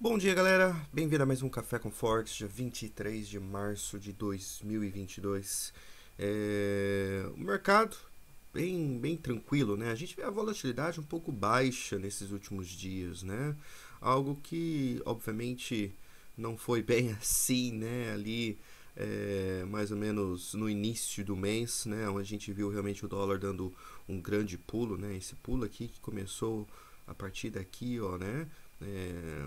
Bom dia, galera. Bem-vindo a mais um Café com Forte, dia 23 de março de 2022. O mercado bem tranquilo, né? A gente vê a volatilidade um pouco baixa nesses últimos dias, né? Algo que, obviamente, não foi bem assim, né? Ali, mais ou menos no início do mês, né? Onde a gente viu realmente o dólar dando um grande pulo, né? Esse pulo aqui que começou a partir daqui, ó, né? É,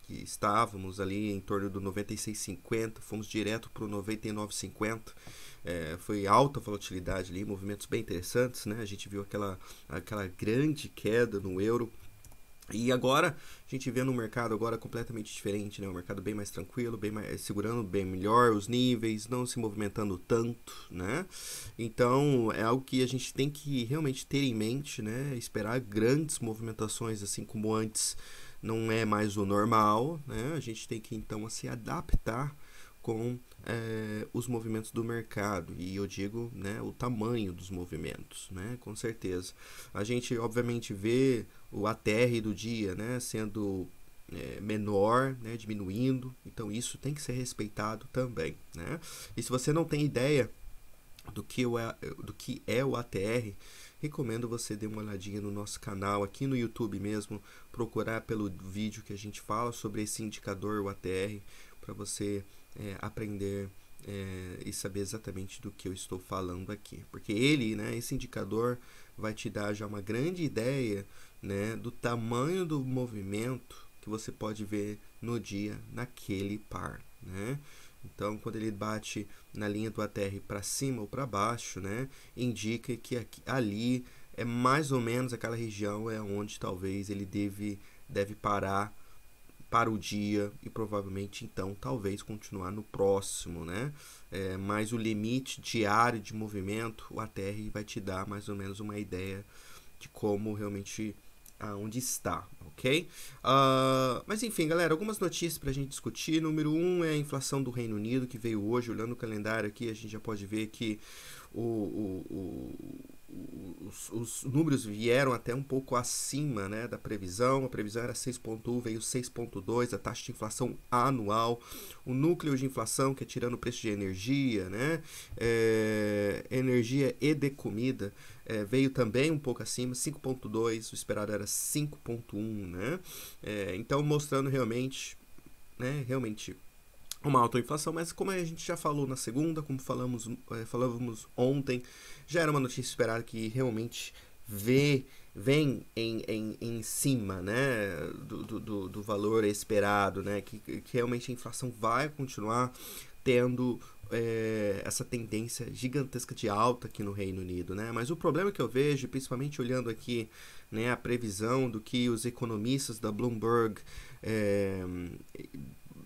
que estávamos ali em torno do 96,50, fomos direto para o 99,50. Foi alta volatilidade ali, movimentos bem interessantes, né? A gente viu aquela grande queda no euro. E agora a gente vê no mercado agora completamente diferente, né? O mercado bem mais tranquilo, bem mais, segurando bem melhor os níveis, não se movimentando tanto, né? Então é algo que a gente tem que realmente ter em mente, né? Esperar grandes movimentações assim como antes não é mais o normal, né? A gente tem que então se adaptar com os movimentos do mercado, e eu digo, né, o tamanho dos movimentos, né, com certeza. A gente obviamente vê o ATR do dia, né, sendo menor, né, diminuindo, então isso tem que ser respeitado também, né. E se você não tem ideia do que é o ATR, recomendo você dar uma olhadinha no nosso canal, aqui no YouTube mesmo, procurar pelo vídeo que a gente fala sobre esse indicador, o ATR, para você aprender e saber exatamente do que eu estou falando aqui. Porque ele, né, esse indicador, vai te dar já uma grande ideia, né, do tamanho do movimento que você pode ver no dia naquele par, né? Então, quando ele bate na linha do ATR para cima ou para baixo, né, indica que ali é mais ou menos aquela região é onde talvez ele deve parar para o dia e provavelmente então talvez continuar no próximo, né? Mas o limite diário de movimento, o ATR vai te dar mais ou menos uma ideia de como realmente aonde está, ok? Mas enfim, galera, algumas notícias para a gente discutir. Número um é a inflação do Reino Unido, que veio hoje. Olhando o calendário aqui, a gente já pode ver que os números vieram até um pouco acima, né, da previsão. A previsão era 6,1, veio 6,2, a taxa de inflação anual. O núcleo de inflação, que é tirando o preço de energia, né, energia e de comida, veio também um pouco acima, 5,2, o esperado era 5,1, né? Então mostrando realmente, né, realmente uma alta inflação, mas como a gente já falou na segunda, como falávamos ontem, já era uma notícia esperada que realmente vem em cima, né, do valor esperado, né, que realmente a inflação vai continuar tendo essa tendência gigantesca de alta aqui no Reino Unido, né? Mas o problema que eu vejo, principalmente olhando aqui, né, a previsão do que os economistas da Bloomberg é,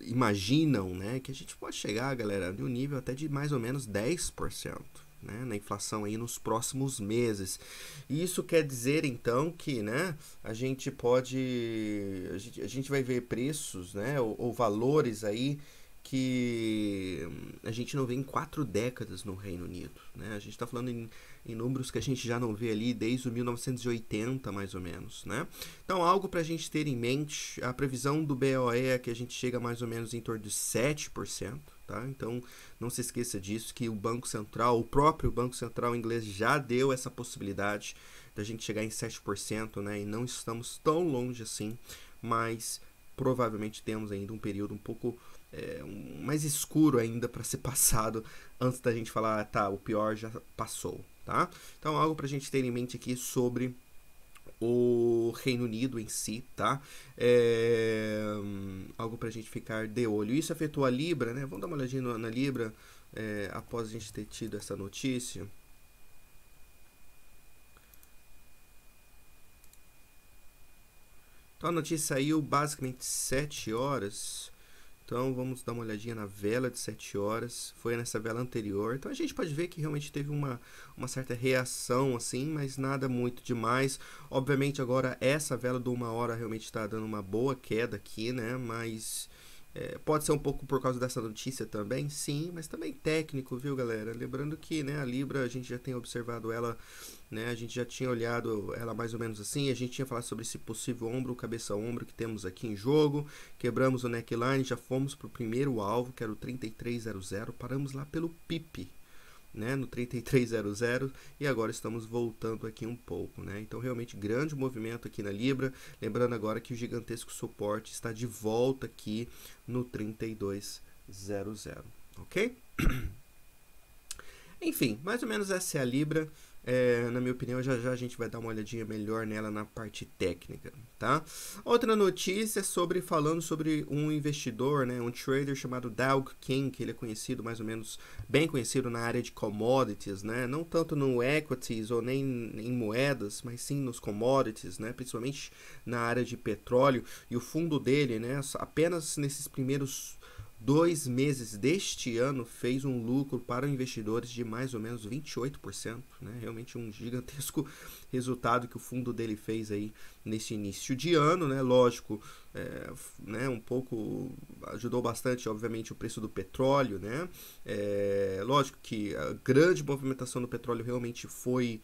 imaginam, né, que a gente pode chegar, galera, de um nível até de mais ou menos 10%. Né, na inflação aí nos próximos meses. E isso quer dizer então que, né, a gente vai ver preços, né, ou valores aí que a gente não vê em 4 décadas no Reino Unido, né? A gente está falando em números que a gente já não vê ali desde o 1980, mais ou menos, né? Então, algo para a gente ter em mente, a previsão do BOE é que a gente chega mais ou menos em torno de 7%, tá? Então, não se esqueça disso, que o Banco Central, o próprio Banco Central inglês já deu essa possibilidade da gente chegar em 7%, né? E não estamos tão longe assim, mas provavelmente temos ainda um período um pouco mais escuro ainda para ser passado antes da gente falar, tá, o pior já passou, tá? Então, algo para a gente ter em mente aqui sobre o Reino Unido em si, tá? Algo pra gente ficar de olho. Isso afetou a Libra, né? Vamos dar uma olhadinha na Libra após a gente ter tido essa notícia. Então a notícia saiu basicamente 7 horas. Então vamos dar uma olhadinha na vela de 7 horas. Foi nessa vela anterior. Então a gente pode ver que realmente teve uma certa reação assim, mas nada muito demais. Obviamente agora essa vela de 1 hora realmente está dando uma boa queda aqui, né? Mas Pode ser um pouco por causa dessa notícia também, sim, mas também técnico, viu, galera? Lembrando que, né, a Libra, a gente já tem observado ela, né, a gente já tinha olhado ela mais ou menos assim, a gente tinha falado sobre esse possível ombro, cabeça-ombro que temos aqui em jogo, quebramos o neckline, já fomos para o primeiro alvo, que era o 3300, paramos lá pelo PIP, né, no 3300, e agora estamos voltando aqui um pouco, né? Então realmente grande movimento aqui na Libra, lembrando agora que o gigantesco suporte está de volta aqui no 3200, ok? Enfim, mais ou menos essa é a Libra. Na minha opinião, já já a gente vai dar uma olhadinha melhor nela na parte técnica, tá? Outra notícia falando sobre um investidor, né, um trader chamado Doug King, que ele é conhecido mais ou menos, bem conhecido na área de commodities, né? Não tanto no equities ou nem em moedas, mas sim nos commodities, né? Principalmente na área de petróleo. E o fundo dele, né, apenas nesses primeiros 2 meses deste ano fez um lucro para investidores de mais ou menos 28%, né? Realmente um gigantesco resultado que o fundo dele fez aí nesse início de ano, né? Lógico, né, um pouco ajudou bastante, obviamente, o preço do petróleo, né? Lógico que a grande movimentação do petróleo realmente foi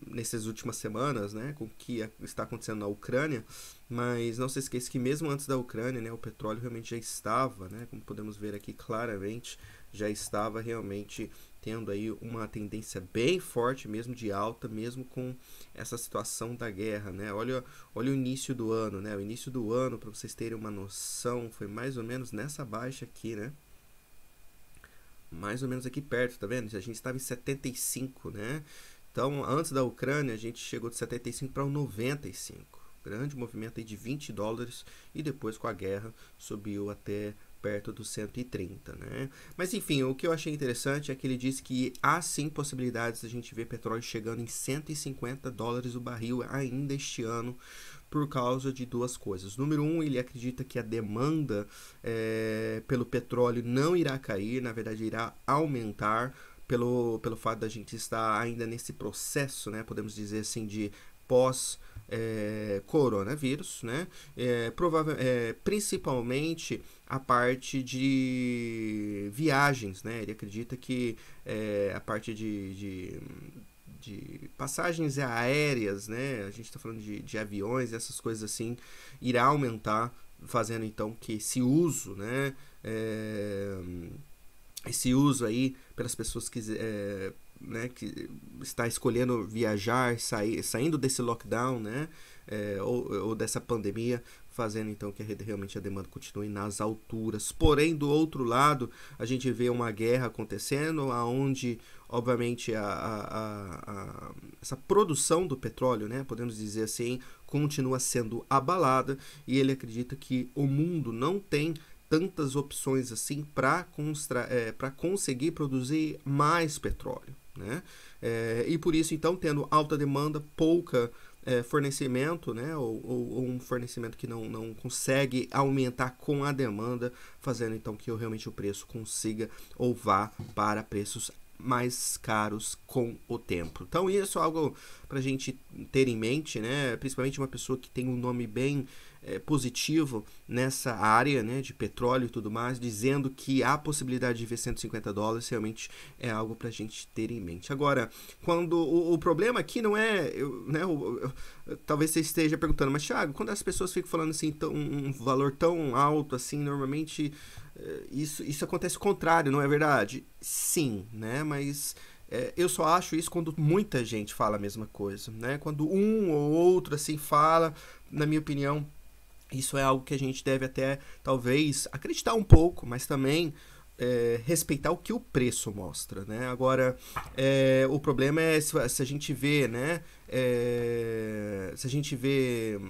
nessas últimas semanas, né, com o que está acontecendo na Ucrânia, mas não se esqueça que mesmo antes da Ucrânia, né, o petróleo realmente já estava, né, como podemos ver aqui claramente, já estava realmente tendo aí uma tendência bem forte mesmo de alta, mesmo com essa situação da guerra, né? Olha o início do ano, né? O início do ano, para vocês terem uma noção, foi mais ou menos nessa baixa aqui, né? Mais ou menos aqui perto, tá vendo? A gente estava em 75, né? Então, antes da Ucrânia, a gente chegou de 75 para 95. Grande movimento aí de $20 e depois com a guerra subiu até perto dos 130, né? Mas enfim, o que eu achei interessante é que ele disse que há sim possibilidades de a gente ver petróleo chegando em $150 o barril ainda este ano, por causa de duas coisas. Número um, ele acredita que a demanda pelo petróleo não irá cair, na verdade irá aumentar, pelo fato da gente estar ainda nesse processo, né, podemos dizer assim, de pós coronavírus, né? Principalmente a parte de viagens, né? Ele acredita que a parte de passagens aéreas, né? A gente está falando de aviões, essas coisas assim, irá aumentar, fazendo então que esse uso, né? Esse uso aí pelas pessoas que né, que está escolhendo viajar, saindo desse lockdown, né, ou dessa pandemia, fazendo então que realmente a demanda continue nas alturas. Porém, do outro lado, a gente vê uma guerra acontecendo, aonde obviamente essa produção do petróleo, né, podemos dizer assim, continua sendo abalada, e ele acredita que o mundo não tem tantas opções assim para conseguir produzir mais petróleo, né? E por isso, então, tendo alta demanda, pouca fornecimento, né? Ou um fornecimento que não consegue aumentar com a demanda, fazendo então que realmente o preço consiga ou vá para preços mais caros com o tempo. Então isso é algo para a gente ter em mente, né? Principalmente uma pessoa que tem um nome bem positivo nessa área, né, de petróleo e tudo mais, dizendo que há possibilidade de ver $150, realmente é algo para a gente ter em mente. Agora, quando o problema aqui não é, talvez você esteja perguntando, mas Thiago, quando as pessoas ficam falando assim, um valor tão alto assim, normalmente isso acontece o contrário, não é verdade? Sim, né, mas eu só acho isso quando muita gente fala a mesma coisa, né? Quando um ou outro assim fala, na minha opinião, isso é algo que a gente deve até, talvez, acreditar um pouco, mas também respeitar o que o preço mostra, né? Agora, o problema é se a gente vê, né? Se a gente vê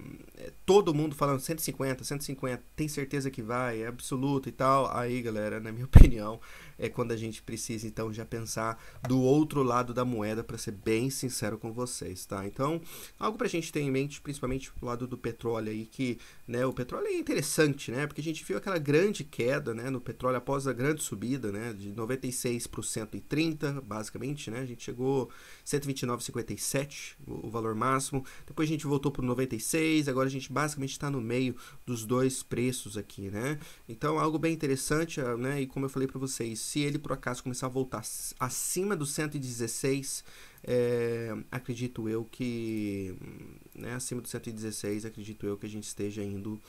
todo mundo falando 150, tem certeza que vai, é absoluto e tal, aí, galera, na minha opinião, é quando a gente precisa, então, já pensar do outro lado da moeda, para ser bem sincero com vocês, tá? Então, algo pra gente ter em mente, principalmente do lado do petróleo aí, que, né, o petróleo é interessante, né? Porque a gente viu aquela grande queda, né, no petróleo após a grande subida, né, de 96 para 130, basicamente, né? A gente chegou 129,57, o valor máximo, depois a gente voltou para o 96, agora a gente basicamente está no meio dos dois preços aqui, né? Então, algo bem interessante, né? E como eu falei para vocês, se ele por acaso começar a voltar acima dos 116, acredito eu que, né, acima dos 116, acredito eu que a gente esteja indo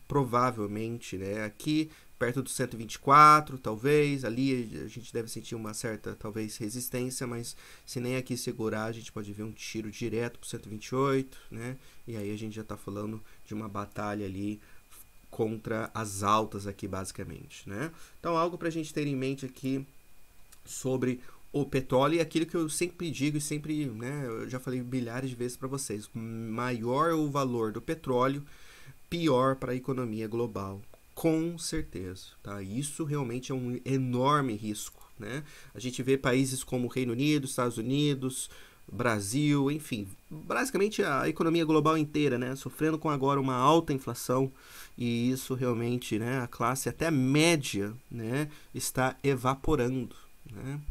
provavelmente, né, aqui perto do 124, talvez, ali a gente deve sentir uma certa, talvez, resistência, mas se nem aqui segurar, a gente pode ver um tiro direto pro 128, né, e aí a gente já tá falando de uma batalha ali contra as altas aqui, basicamente, né. Então, algo pra gente ter em mente aqui sobre o petróleo e aquilo que eu sempre digo e sempre, né, eu já falei milhares de vezes para vocês, maior o valor do petróleo, pior para a economia global, com certeza, tá? Isso realmente é um enorme risco, né? A gente vê países como o Reino Unido, Estados Unidos, Brasil, enfim, basicamente a economia global inteira, né, sofrendo com agora uma alta inflação, e isso realmente, né, a classe até média, né, está evaporando, né?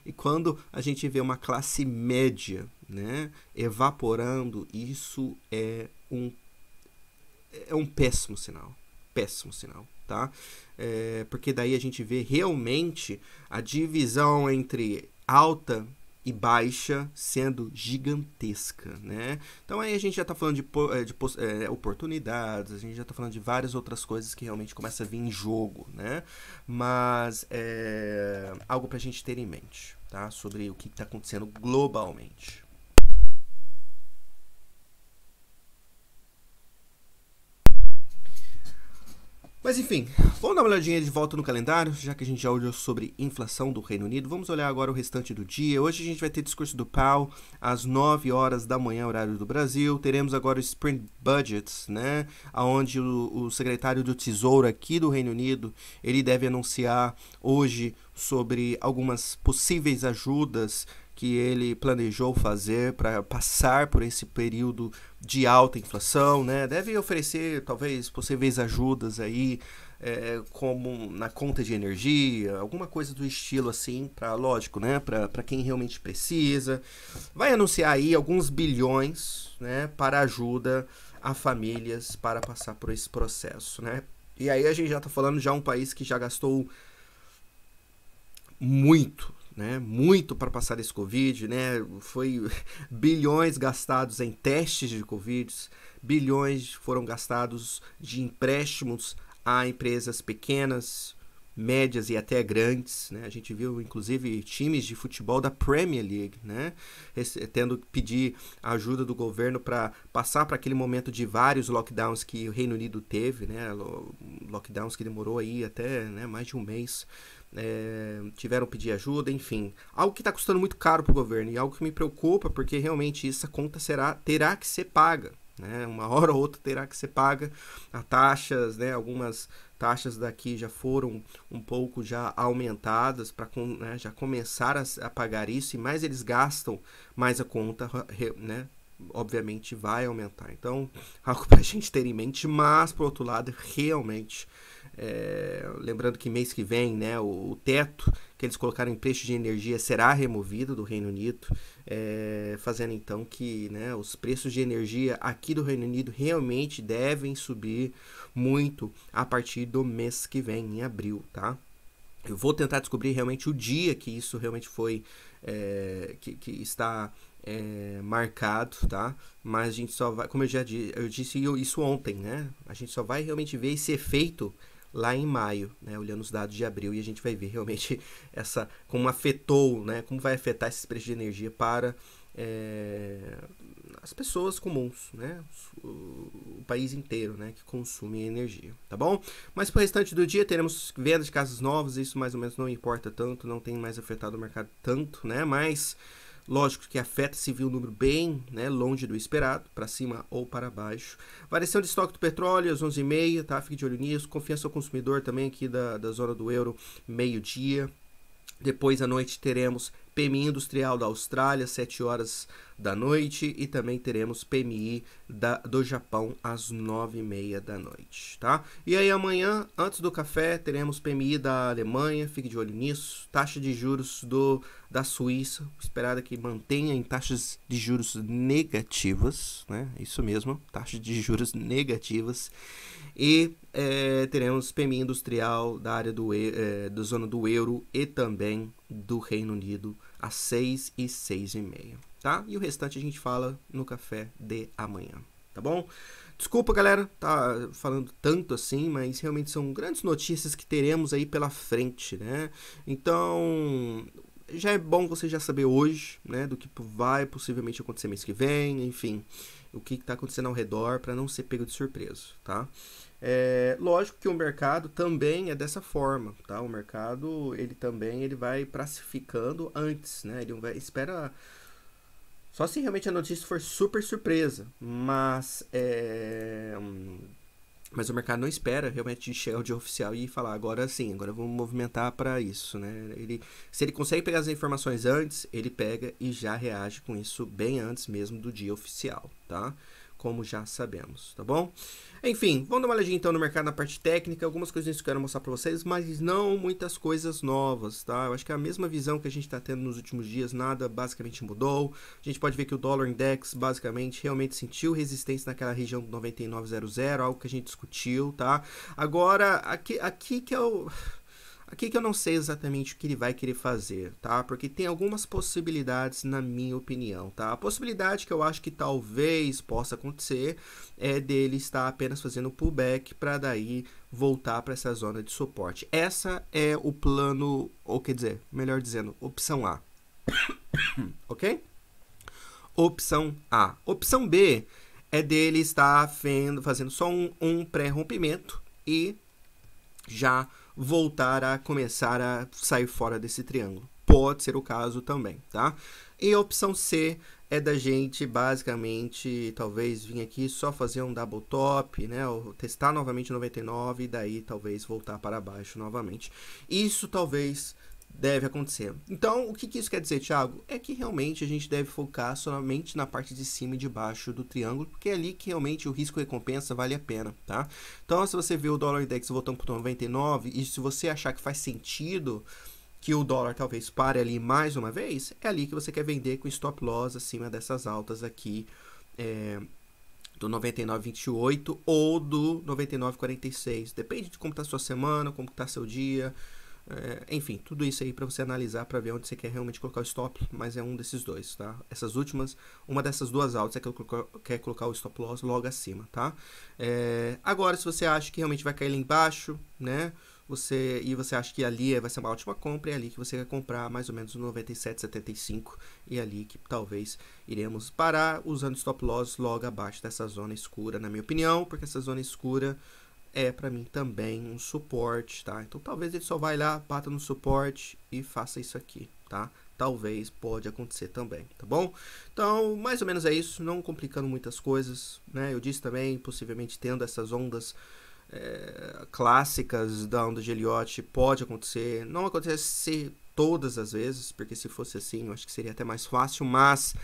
E quando a gente vê uma classe média, né, evaporando, isso é um péssimo sinal, tá? Porque daí a gente vê realmente a divisão entre alta e baixa sendo gigantesca, né? Então aí a gente já tá falando de oportunidades, a gente já tá falando de várias outras coisas que realmente começam a vir em jogo, né? Mas algo pra gente ter em mente, tá? Sobre o que tá acontecendo globalmente. Mas enfim, vamos dar uma olhadinha de volta no calendário, já que a gente já olhou sobre inflação do Reino Unido. Vamos olhar agora o restante do dia. Hoje a gente vai ter discurso do Powell às 9 horas da manhã, horário do Brasil. Teremos agora o Spring Budget, né, onde o secretário do Tesouro aqui do Reino Unido, ele deve anunciar hoje sobre algumas possíveis ajudas que ele planejou fazer para passar por esse período de alta inflação, né? Deve oferecer talvez possíveis ajudas aí, como na conta de energia, alguma coisa do estilo assim, para, lógico, né, para quem realmente precisa. Vai anunciar aí alguns bilhões, né, para ajuda a famílias para passar por esse processo, né? E aí a gente já está falando um país que já gastou muito, né, muito para passar esse Covid, né, foi bilhões gastados em testes de Covid, bilhões foram gastados de empréstimos a empresas pequenas, médias e até grandes, né? A gente viu inclusive times de futebol da Premier League, né, tendo que pedir a ajuda do governo para passar para aquele momento de vários lockdowns que o Reino Unido teve, né, lockdowns que demorou aí até, né, mais de um mês. Tiveram que pedir ajuda, enfim, algo que está custando muito caro para o governo e algo que me preocupa, porque realmente essa conta terá que ser paga, né? Uma hora ou outra terá que ser paga. As taxas, né, algumas taxas daqui já foram um pouco já aumentadas para, né, já começar a pagar isso, e mais eles gastam, mais a conta, né, obviamente vai aumentar. Então, algo para a gente ter em mente, mas por outro lado, realmente, lembrando que mês que vem, né, o teto que eles colocaram em preço de energia será removido do Reino Unido, fazendo então que, né, os preços de energia aqui do Reino Unido realmente devem subir muito a partir do mês que vem, em abril, tá? Eu vou tentar descobrir realmente o dia que isso realmente foi, que está marcado, tá? Mas a gente só vai, como eu disse isso ontem, né? A gente só vai realmente ver esse efeito lá em maio, né, olhando os dados de abril, e a gente vai ver realmente como afetou, né, como vai afetar esses preços de energia para as pessoas comuns, né, o país inteiro, né, que consome energia, tá bom? Mas para o restante do dia teremos vendas de casas novas, isso mais ou menos não importa tanto, não tem mais afetado o mercado tanto, né, mas lógico que afeta se viu um número bem, né, longe do esperado, para cima ou para baixo. Variação de estoque do petróleo às 11h30, tá? Fique de olho nisso. Confiança ao consumidor também aqui da zona do euro, meio-dia. Depois à noite teremos PMI industrial da Austrália, 7 horas da noite e também teremos PMI do Japão às 9h30 da noite, tá? E aí amanhã, antes do café, teremos PMI da Alemanha, fique de olho nisso, taxa de juros da Suíça, esperada que mantenha em taxas de juros negativas, né? Isso mesmo, taxas de juros negativas. E teremos PMI industrial da área da zona do euro e também do Reino Unido às 6h e 6h30, tá? E o restante a gente fala no café de amanhã, tá bom? Desculpa, galera, tá falando tanto assim, mas realmente são grandes notícias que teremos aí pela frente, né? Então, já é bom você já saber hoje, né, do que vai possivelmente acontecer mês que vem, enfim, o que está acontecendo ao redor para não ser pego de surpresa, tá? Lógico que o mercado também é dessa forma, tá? O mercado, ele vai precificando antes, né? Ele vai espera só se realmente a notícia for super surpresa, mas o mercado não espera realmente chegar o dia oficial e falar agora sim, agora vamos movimentar para isso, né? Se ele consegue pegar as informações antes, ele pega e já reage com isso bem antes mesmo do dia oficial, tá? Como já sabemos, tá bom? Enfim, vamos dar uma olhadinha então no mercado na parte técnica, algumas coisinhas que eu quero mostrar para vocês, mas não muitas coisas novas, tá? Eu acho que é a mesma visão que a gente está tendo nos últimos dias, nada basicamente mudou. A gente pode ver que o dólar index basicamente realmente sentiu resistência naquela região do 99,00, algo que a gente discutiu, tá? Agora, aqui que eu não sei exatamente o que ele vai querer fazer, tá? Porque tem algumas possibilidades na minha opinião, tá? A possibilidade que eu acho que talvez possa acontecer é dele estar apenas fazendo pullback para daí voltar para essa zona de suporte. Essa é o plano, ou quer dizer, melhor dizendo, opção A. Ok? Opção A. Opção B é dele estar fazendo só um pré-rompimento e já voltar a começar a sair fora desse triângulo. Pode ser o caso também, tá? E a opção C é da gente basicamente talvez vir aqui só fazer um double top, né? Ou testar novamente 99 e daí talvez voltar para baixo novamente. Isso talvez deve acontecer. Então, o que isso quer dizer, Thiago? É que realmente a gente deve focar somente na parte de cima e de baixo do triângulo, porque é ali que realmente o risco-recompensa vale a pena, tá? Então, se você vê o dólar index voltando para 99 e se você achar que faz sentido que o dólar talvez pare ali mais uma vez, é ali que você quer vender com stop loss acima dessas altas aqui, do 99,28 ou do 99,46. Depende de como está a sua semana, como está seu dia. Enfim, tudo isso aí para você analisar para ver onde você quer realmente colocar o stop, mas é um desses dois, tá? Uma dessas duas altas é que quer colocar o stop loss logo acima, tá? Agora, se você acha que realmente vai cair lá embaixo, né? Você acha que ali vai ser uma ótima compra, é ali que você vai comprar mais ou menos no 97,75 e é ali que talvez iremos parar usando stop loss logo abaixo dessa zona escura, na minha opinião, porque essa zona escura é para mim também um suporte, tá? Então talvez ele só vai lá, bata no suporte e faça isso aqui, tá? Talvez pode acontecer também, tá bom? Então, mais ou menos é isso, não complicando muitas coisas, né? Eu disse também, possivelmente tendo essas ondas clássicas da onda de Elliott, pode acontecer. Não acontece todas as vezes, porque se fosse assim, eu acho que seria até mais fácil, mas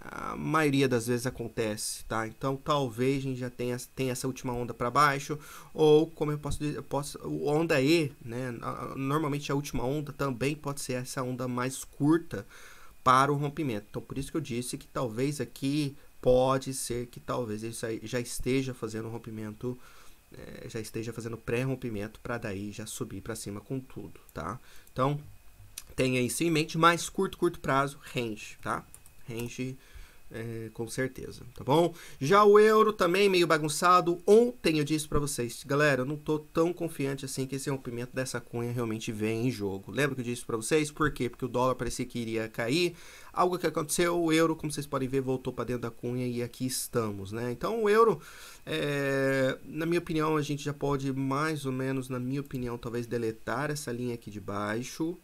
a maioria das vezes acontece, tá? Então talvez a gente já tenha essa última onda para baixo, ou como eu posso dizer, onda E, né? Normalmente a última onda também pode ser essa onda mais curta para o rompimento. Então por isso que eu disse que talvez aqui pode ser que talvez isso aí já esteja fazendo um rompimento, já esteja fazendo pré-rompimento para daí já subir para cima com tudo, tá? Então tenha isso em mente, mais curto prazo, range, tá? Range com certeza, tá bom? Já o euro também meio bagunçado. Ontem eu disse para vocês, galera, eu não tô tão confiante assim que esse rompimento dessa cunha realmente vem em jogo. Lembra que eu disse para vocês? Por quê? Porque o dólar parecia que iria cair. Algo que aconteceu, o euro, como vocês podem ver, voltou para dentro da cunha e aqui estamos, né? Então o euro, na minha opinião, a gente já pode mais ou menos, na minha opinião, talvez deletar essa linha aqui de baixo.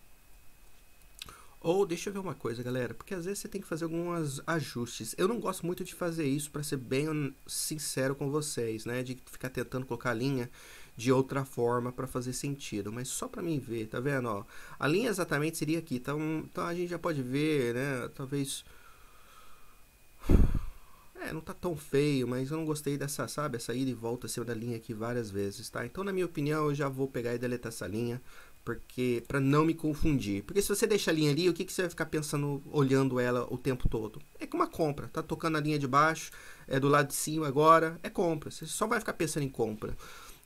Ou deixa eu ver uma coisa, galera, porque às vezes você tem que fazer alguns ajustes. Eu não gosto muito de fazer isso, para ser bem sincero com vocês, né? De ficar tentando colocar a linha de outra forma para fazer sentido, mas só para mim ver, tá vendo? Ó, a linha exatamente seria aqui, então a gente já pode ver, né? Talvez não tá tão feio, mas eu não gostei dessa, sabe, essa ida e volta acima da linha aqui várias vezes, tá? Então, na minha opinião, eu já vou pegar e deletar essa linha, porque para não me confundir. Porque se você deixa a linha ali, o que você vai ficar pensando, olhando ela o tempo todo? É como uma compra, tá tocando a linha de baixo, é do lado de cima agora, é compra. Você só vai ficar pensando em compra.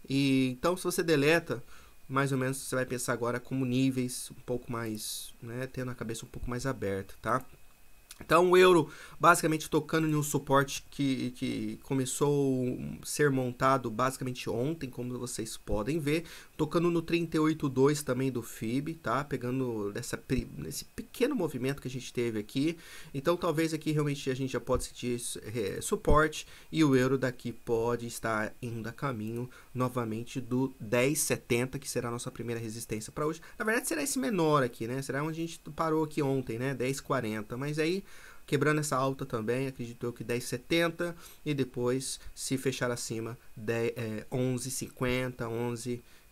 E então, se você deleta, mais ou menos você vai pensar agora como níveis um pouco mais, né, tendo a cabeça um pouco mais aberta, tá? Então o euro basicamente tocando em um suporte que começou a ser montado basicamente ontem, como vocês podem ver, tocando no 38,2 também do FIB, tá? Pegando nesse pequeno movimento que a gente teve aqui. Então talvez aqui realmente a gente já pode sentir suporte e o euro daqui pode estar indo a caminho novamente do 10,70, que será a nossa primeira resistência para hoje. Na verdade será esse menor aqui, né? Será onde a gente parou aqui ontem, né? 10,40, mas aí quebrando essa alta também, acredito eu que 10,70 e depois, se fechar acima, 11,50,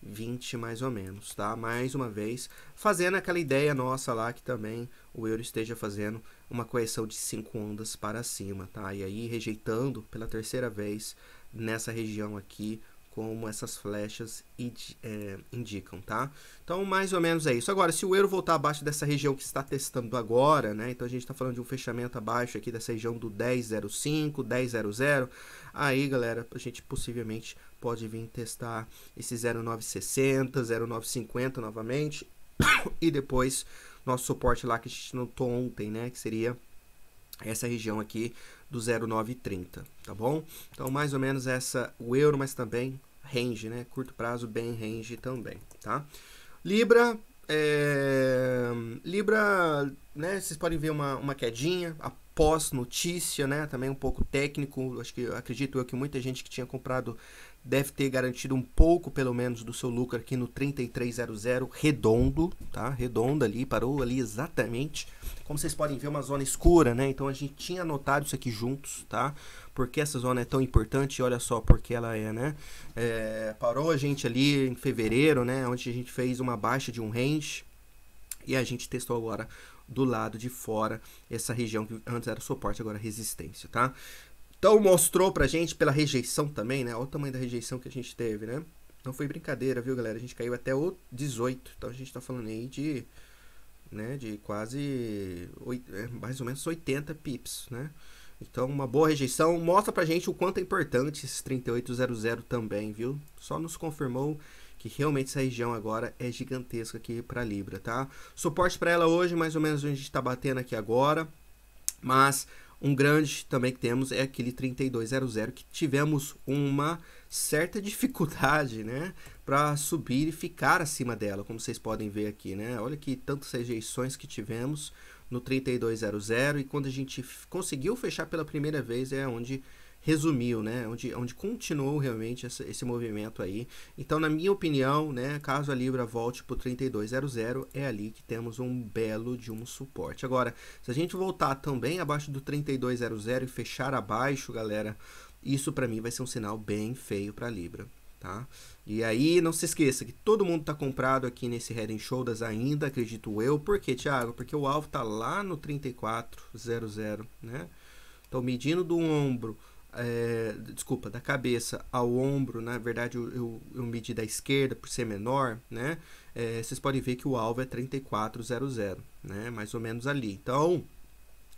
11,20 mais ou menos, tá? Mais uma vez, fazendo aquela ideia nossa lá que também o euro esteja fazendo uma correção de 5 ondas para cima, tá? E aí rejeitando pela terceira vez nessa região aqui, como essas flechas indicam, tá? Então, mais ou menos é isso. Agora, se o euro voltar abaixo dessa região que está testando agora, né? Então, a gente está falando de um fechamento abaixo aqui dessa região do 10,05, 10,00. Aí, galera, a gente possivelmente pode vir testar esse 0,960, 0,950 novamente. E depois, nosso suporte lá que a gente notou ontem, né? Que seria essa região aqui do 0,930, tá bom? Então, mais ou menos o euro, mas também range, né? Curto prazo, bem range também, tá? Libra, né? Vocês podem ver uma quedinha após notícia, né? Também um pouco técnico. Acredito eu que muita gente que tinha comprado deve ter garantido um pouco, pelo menos, do seu lucro aqui no 3300 redondo, tá? Redondo ali, parou ali exatamente. Como vocês podem ver, uma zona escura, né? Então a gente tinha anotado isso aqui juntos, tá? Porque essa zona é tão importante, olha só porque ela é, né? Parou a gente ali em fevereiro, né? Onde a gente fez uma baixa de um range e a gente testou agora do lado de fora essa região que antes era suporte, agora resistência, tá? Então mostrou pra gente pela rejeição também, né? Olha o tamanho da rejeição que a gente teve, né? Não foi brincadeira, viu, galera? A gente caiu até o 18. Então a gente tá falando aí de, né, de quase mais ou menos 80 pips, né? Então uma boa rejeição. Mostra pra gente o quanto é importante esses 3800 também, viu? Só nos confirmou que realmente essa região agora é gigantesca aqui pra Libra, tá? Suporte pra ela hoje, mais ou menos onde a gente tá batendo aqui agora. Mas um grande também que temos é aquele 3200 que tivemos uma certa dificuldade, né, para subir e ficar acima dela, como vocês podem ver aqui, né? Olha que tantas rejeições que tivemos no 3200 e quando a gente conseguiu fechar pela primeira vez é onde resumiu, né? Onde continuou realmente esse movimento aí. Então, na minha opinião, né, caso a Libra volte para o 3200, é ali que temos um belo de um suporte. Agora, se a gente voltar também abaixo do 3200 e fechar abaixo, galera, isso para mim vai ser um sinal bem feio para a Libra, tá? E aí, não se esqueça que todo mundo tá comprado aqui nesse Head and Shoulders ainda, acredito eu. Por quê, Thiago? Porque o alvo tá lá no 3400, né? Então, medindo do ombro, desculpa, da cabeça ao ombro, na verdade eu medi da esquerda por ser menor, né? Vocês podem ver que o alvo é 3400, né? Mais ou menos ali. Então,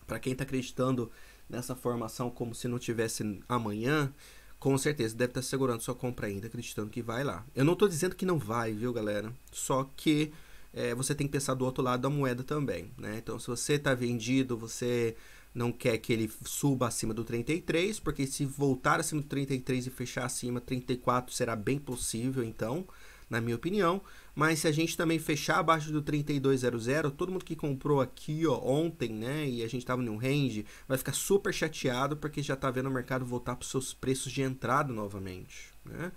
para quem está acreditando nessa formação como se não tivesse amanhã, com certeza deve estar segurando sua compra ainda, acreditando que vai lá. Eu não estou dizendo que não vai, viu, galera? Só que você tem que pensar do outro lado da moeda também, né? Então, se você está vendido, você não quer que ele suba acima do 33, porque se voltar acima do 33 e fechar acima, 34 será bem possível, então, na minha opinião. Mas se a gente também fechar abaixo do 3200, todo mundo que comprou aqui, ó, ontem, né, e a gente tava num range, vai ficar super chateado porque já tá vendo o mercado voltar para os seus preços de entrada novamente, né?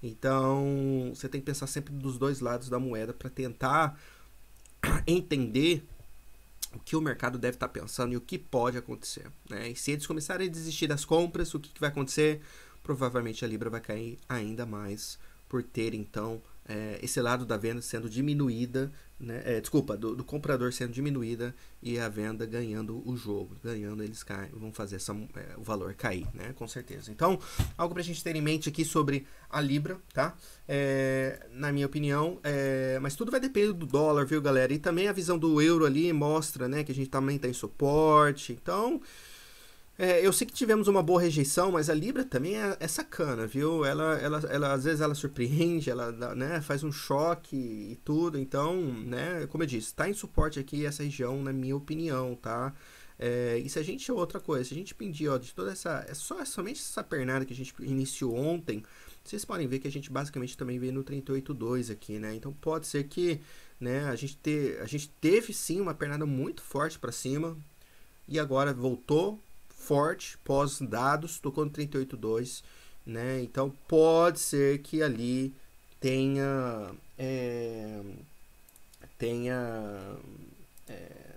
Então, você tem que pensar sempre dos dois lados da moeda para tentar entender o que o mercado deve estar pensando e o que pode acontecer, né? E se eles começarem a desistir das compras, o que vai acontecer? Provavelmente a Libra vai cair ainda mais por ter, então, esse lado da venda sendo diminuída, né? Desculpa, do comprador sendo diminuída e a venda ganhando o jogo. Ganhando, eles caem, vão fazer o valor cair, né? Com certeza. Então, algo pra gente ter em mente aqui sobre a Libra, tá? Na minha opinião, mas tudo vai depender do dólar, viu, galera? E também a visão do euro ali mostra, né, que a gente também tá em suporte. Então, eu sei que tivemos uma boa rejeição, mas a Libra também é sacana, viu? Ela às vezes ela surpreende, ela, né, faz um choque e tudo. Então, né, como eu disse, tá em suporte aqui essa região, na minha opinião, tá? E se a gente, outra coisa, se a gente pedir, ó, de toda essa, somente essa pernada que a gente iniciou ontem, vocês podem ver que a gente basicamente também veio no 38.2 aqui, né? Então pode ser que, né, a gente teve sim uma pernada muito forte para cima e agora voltou forte pós dados, tocou no 38.2, né? Então pode ser que ali tenha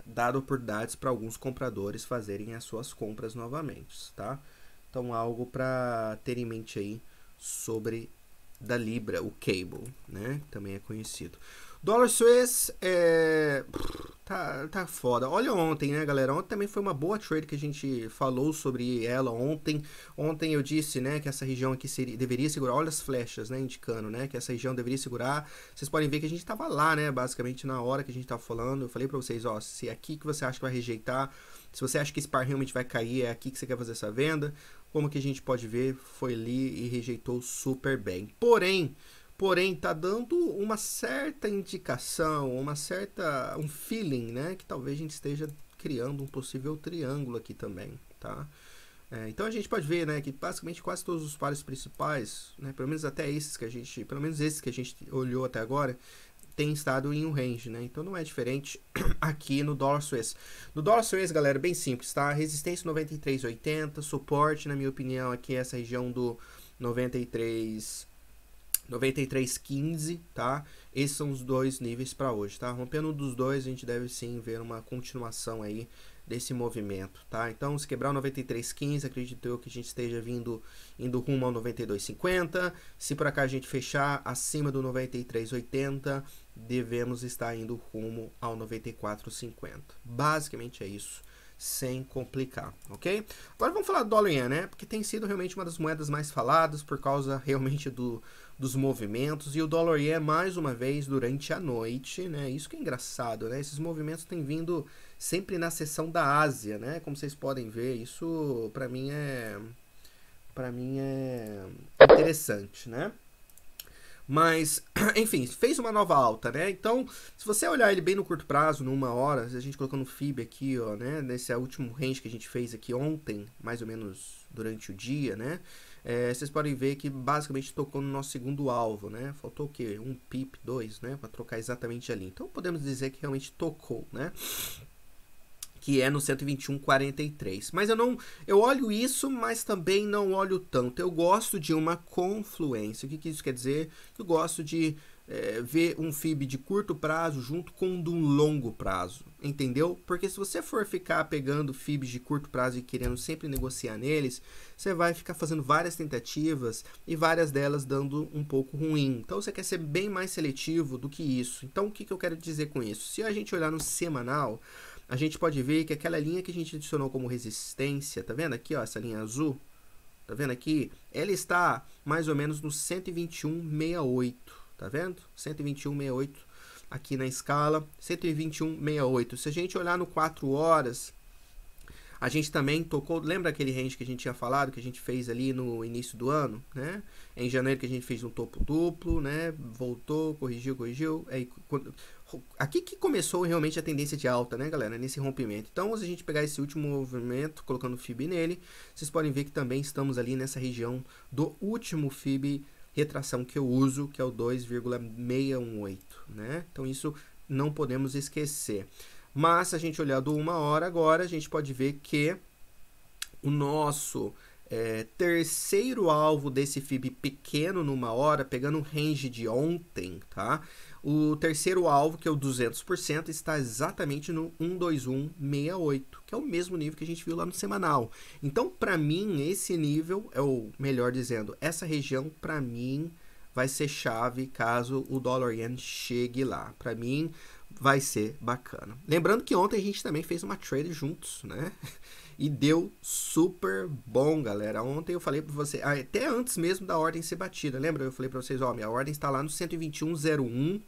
dado oportunidades para alguns compradores fazerem as suas compras novamente, tá? Então algo para ter em mente aí sobre da Libra, o Cable, né? Também é conhecido. Dólar suez tá foda. Olha ontem, né, galera? Ontem também foi uma boa trade que a gente falou sobre ela ontem. Ontem eu disse, né, que essa região aqui deveria segurar. Olha as flechas, né, indicando, né, que essa região deveria segurar. Vocês podem ver que a gente tava lá, né, basicamente na hora que a gente tava falando. Eu falei pra vocês, ó, se é aqui que você acha que vai rejeitar, se você acha que esse par realmente vai cair, é aqui que você quer fazer essa venda. Como que a gente pode ver, foi ali e rejeitou super bem. Porém, tá dando uma certa indicação, um feeling, né? Que talvez a gente esteja criando um possível triângulo aqui também, tá? Então a gente pode ver, né, que basicamente quase todos os pares principais, né, pelo menos esses que a gente olhou até agora, tem estado em um range, né? Então não é diferente aqui no dólar suez. No dólar suez, galera, bem simples, tá? Resistência 93,80, suporte, na minha opinião, aqui é essa região do 93,15, tá? Esses são os dois níveis para hoje, tá? Rompendo um dos dois, a gente deve sim ver uma continuação aí desse movimento, tá? Então, se quebrar o 93,15, acredito eu que a gente esteja indo rumo ao 92,50. Se por acaso a gente fechar acima do 93,80, devemos estar indo rumo ao 94,50. Basicamente é isso, sem complicar, ok? Agora vamos falar do dólar ien, né? Porque tem sido realmente uma das moedas mais faladas por causa realmente dos movimentos, e o dólar ien mais uma vez durante a noite, né? Isso que é engraçado, né? Esses movimentos têm vindo sempre na seção da Ásia, né? Como vocês podem ver, isso para mim é interessante, né? Mas, enfim, fez uma nova alta, né? Então, se você olhar ele bem no curto prazo, numa hora, a gente colocando o FIB aqui, ó, né? Nesse último range que a gente fez aqui ontem, mais ou menos durante o dia, né? Vocês podem ver que basicamente tocou no nosso segundo alvo, né? Faltou o quê? Um pip, 2, né? Para trocar exatamente ali. Então, podemos dizer que realmente tocou, né? Que é no 121,43. Mas eu olho isso, mas também não olho tanto. Eu gosto de uma confluência. O que isso quer dizer? Eu gosto de ver um FIB de curto prazo junto com um de um longo prazo, entendeu? Porque se você for ficar pegando FIBs de curto prazo e querendo sempre negociar neles, você vai ficar fazendo várias tentativas e várias delas dando um pouco ruim. Então você quer ser bem mais seletivo do que isso. Então o que eu quero dizer com isso? Se a gente olhar no semanal, a gente pode ver que aquela linha que a gente adicionou como resistência, tá vendo aqui, ó, essa linha azul? Tá vendo aqui? Ela está mais ou menos no 121,68, tá vendo? 121,68 aqui na escala, 121,68. Se a gente olhar no 4 horas, a gente também tocou, lembra aquele range que a gente tinha falado, que a gente fez ali no início do ano, né? Em janeiro que a gente fez um topo duplo, né? Voltou, corrigiu. Aqui que começou realmente a tendência de alta, né, galera? Nesse rompimento. Então, se a gente pegar esse último movimento, colocando o FIB nele, vocês podem ver que também estamos ali nessa região do último FIB retração que eu uso, que é o 2,618, né? Então, isso não podemos esquecer. Mas, se a gente olhar do 1 hora agora, a gente pode ver que o nosso terceiro alvo desse FIB pequeno numa hora, pegando o range de ontem, tá? O terceiro alvo, que é o 200%, está exatamente no 12168, que é o mesmo nível que a gente viu lá no semanal. Então, para mim, esse nível, melhor dizendo, essa região, para mim, vai ser chave caso o dólar yen chegue lá. Para mim vai ser bacana. Lembrando que ontem a gente também fez uma trade juntos, né? E deu super bom, galera. Ontem eu falei para você, até antes mesmo da ordem ser batida, lembra? Eu falei para vocês, ó, minha ordem está lá no 121,01,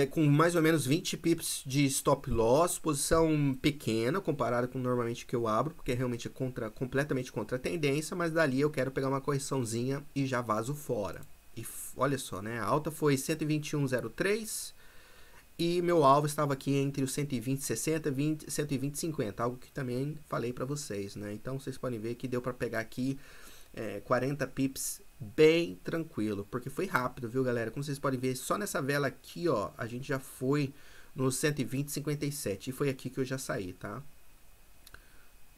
com mais ou menos 20 pips de stop loss, posição pequena comparada com normalmente que eu abro, porque realmente é completamente contra a tendência, mas dali eu quero pegar uma correçãozinha e já vazo fora. E olha só, né? A alta foi 121,03 e meu alvo estava aqui entre os 120,60 e 120,50, algo que também falei para vocês, né? Então vocês podem ver que deu para pegar aqui 40 pips bem tranquilo, porque foi rápido, viu, galera? Como vocês podem ver, só nessa vela aqui, ó, a gente já foi no 120,57 e foi aqui que eu já saí, tá?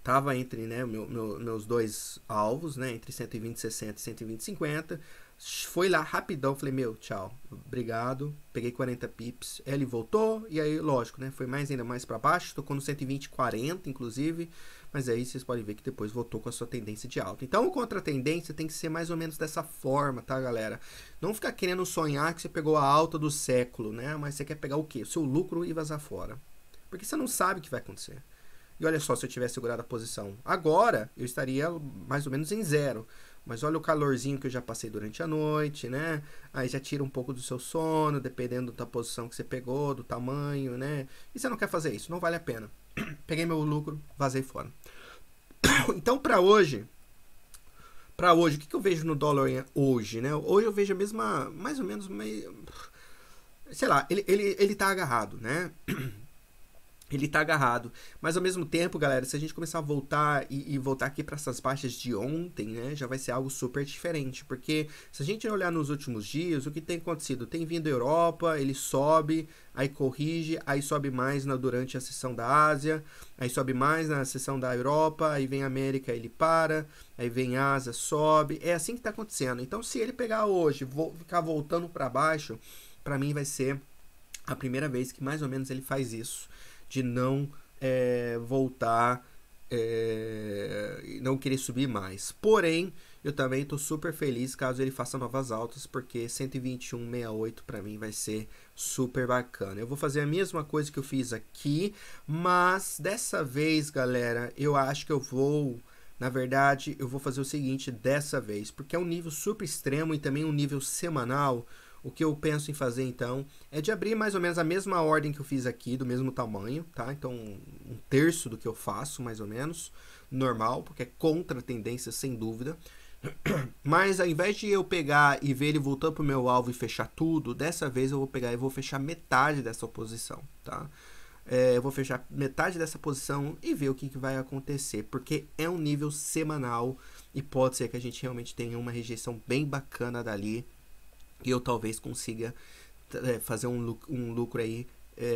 Tava entre, né, meus dois alvos, né, entre 120,60 e 120,50. Foi lá rapidão, falei, meu, tchau, obrigado, peguei 40 pips, ele voltou, e aí, lógico, né, foi ainda mais para baixo, tocou no 120,40, inclusive, mas aí vocês podem ver que depois voltou com a sua tendência de alta. Então, contra a tendência tem que ser mais ou menos dessa forma, tá, galera? Não ficar querendo sonhar que você pegou a alta do século, né, mas você quer pegar o quê? O seu lucro e vazar fora, porque você não sabe o que vai acontecer. E olha só, se eu tivesse segurado a posição agora, eu estaria mais ou menos em zero. Mas olha o calorzinho que eu já passei durante a noite, né? Aí já tira um pouco do seu sono, dependendo da posição que você pegou, do tamanho, né? E você não quer fazer isso, não vale a pena. Peguei meu lucro, vazei fora. Então, para hoje, o que eu vejo no dólar hoje, né? Hoje eu vejo a mesma, mais ou menos, sei lá, ele tá agarrado, né? Ele tá agarrado, mas ao mesmo tempo, galera, se a gente começar a voltar e voltar aqui para essas baixas de ontem, né, já vai ser algo super diferente, porque se a gente olhar nos últimos dias, o que tem acontecido? Tem vindo a Europa, ele sobe, aí corrige, aí sobe mais durante a sessão da Ásia, aí sobe mais na sessão da Europa, aí vem a América, ele para, aí vem a Ásia, sobe, é assim que tá acontecendo. Então, se ele pegar hoje, ficar voltando para baixo, para mim vai ser a primeira vez que mais ou menos ele faz isso, de não voltar e não querer subir mais. Porém, eu também estou super feliz caso ele faça novas altas, porque 121,68 para mim vai ser super bacana. Eu vou fazer a mesma coisa que eu fiz aqui, mas dessa vez, galera, eu acho que eu vou... Na verdade, eu vou fazer o seguinte dessa vez, porque é um nível super extremo e também um nível semanal. O que eu penso em fazer, então, é de abrir mais ou menos a mesma ordem que eu fiz aqui, do mesmo tamanho, tá? Então, um terço do que eu faço, mais ou menos, normal, porque é contra a tendência, sem dúvida. Mas, ao invés de eu pegar e ver ele voltando pro meu alvo e fechar tudo, dessa vez eu vou pegar e vou fechar metade dessa posição, tá? Eu vou fechar metade dessa posição e ver o que vai acontecer, porque é um nível semanal e pode ser que a gente realmente tenha uma rejeição bem bacana dali, e eu talvez consiga fazer um lucro aí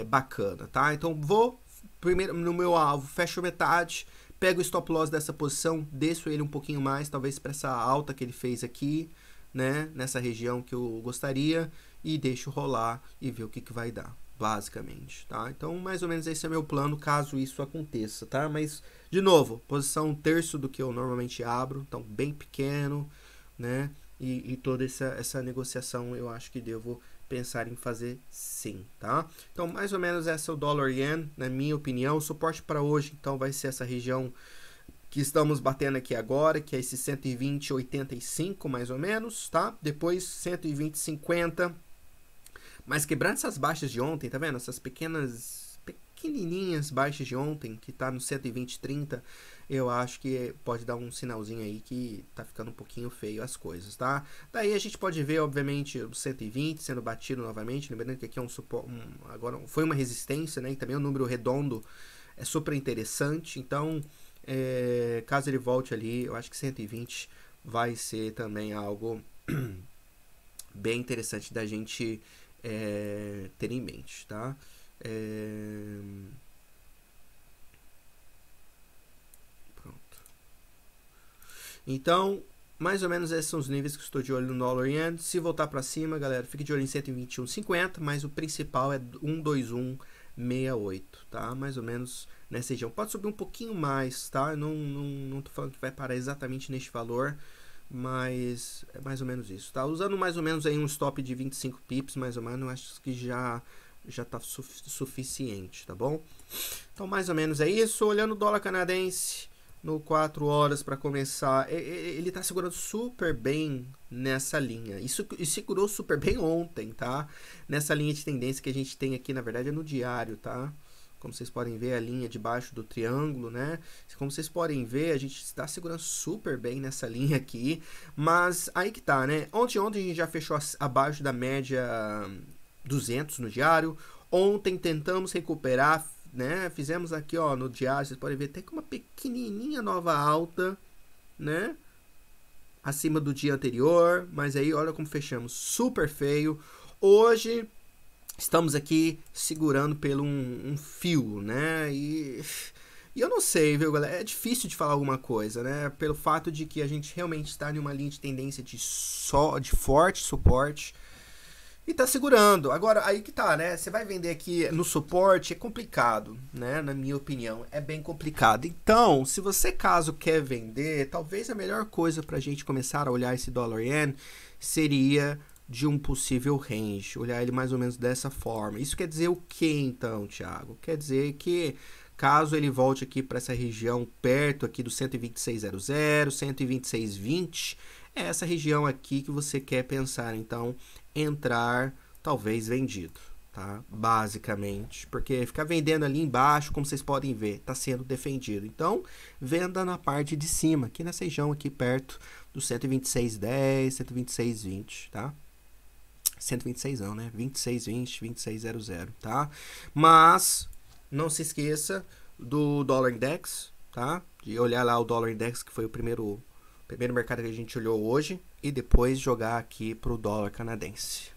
bacana, tá? Então vou primeiro no meu alvo, fecho metade, pego o stop loss dessa posição, desço ele um pouquinho mais, talvez para essa alta que ele fez aqui, né? Nessa região que eu gostaria, e deixo rolar e ver o que vai dar, basicamente, tá? Então mais ou menos esse é meu plano caso isso aconteça, tá? Mas de novo, posição um terço do que eu normalmente abro, então bem pequeno, né? E toda essa negociação eu acho que devo pensar em fazer sim, tá? Então, mais ou menos essa é o dólar yen, na minha opinião. O suporte para hoje, então, vai ser essa região que estamos batendo aqui agora, que é esse 120,85 mais ou menos, tá? Depois 120,50. Mas quebrando essas baixas de ontem, tá vendo? Essas pequenininhas baixas de ontem, que tá no 120,30, eu acho que pode dar um sinalzinho aí que tá ficando um pouquinho feio as coisas, tá? Daí a gente pode ver, obviamente, o 120 sendo batido novamente, lembrando que aqui é um suporte, agora foi uma resistência, né? E também o número redondo é super interessante, então, caso ele volte ali, eu acho que 120 vai ser também algo bem interessante da gente ter em mente, tá? Então, mais ou menos esses são os níveis que estou de olho no dólar yen. Se voltar para cima, galera, fique de olho em 121,50, mas o principal é 121,68, tá? Mais ou menos nessa região. Pode subir um pouquinho mais, tá? Eu não tô falando que vai parar exatamente neste valor, mas é mais ou menos isso, tá? Usando mais ou menos aí um stop de 25 pips, mais ou menos, acho que já tá suficiente, tá bom? Então, mais ou menos é isso. Olhando o dólar canadense no 4 horas para começar, ele tá segurando super bem nessa linha. Isso segurou super bem ontem, tá? Nessa linha de tendência que a gente tem aqui, na verdade, é no diário, tá? Como vocês podem ver, a linha debaixo do triângulo, né? Como vocês podem ver, a gente está segurando super bem nessa linha aqui. Mas aí que tá, né? Ontem a gente já fechou abaixo da média 200 no diário. Ontem tentamos recuperar, né? Fizemos aqui, ó, no diário, vocês podem ver, tem uma pequenininha nova alta, né? Acima do dia anterior. Mas aí, olha como fechamos. Super feio. Hoje estamos aqui segurando pelo um fio, né? E eu não sei, viu, galera? É difícil de falar alguma coisa, né? Pelo fato de que a gente realmente está em uma linha de tendência de forte suporte e tá segurando. Agora, aí que tá, né? Você vai vender aqui no suporte, é complicado, né? Na minha opinião, é bem complicado. Então, se você caso quer vender, talvez a melhor coisa pra gente começar a olhar esse dólar-ien seria de um possível range, olhar ele mais ou menos dessa forma. Isso quer dizer o que então, Thiago? Quer dizer que caso ele volte aqui para essa região perto aqui do 126.00, 126.20, é essa região aqui que você quer pensar, então, entrar talvez vendido, tá? Basicamente, porque ficar vendendo ali embaixo, como vocês podem ver, está sendo defendido. Então, venda na parte de cima, aqui nessa região aqui perto do 126.10, 126.20, tá? 126 não, né? 26.20, 26.00, tá? Mas não se esqueça do dólar index, tá? De olhar lá o dólar index, que foi o primeiro mercado que a gente olhou hoje, e depois jogar aqui pro dólar canadense.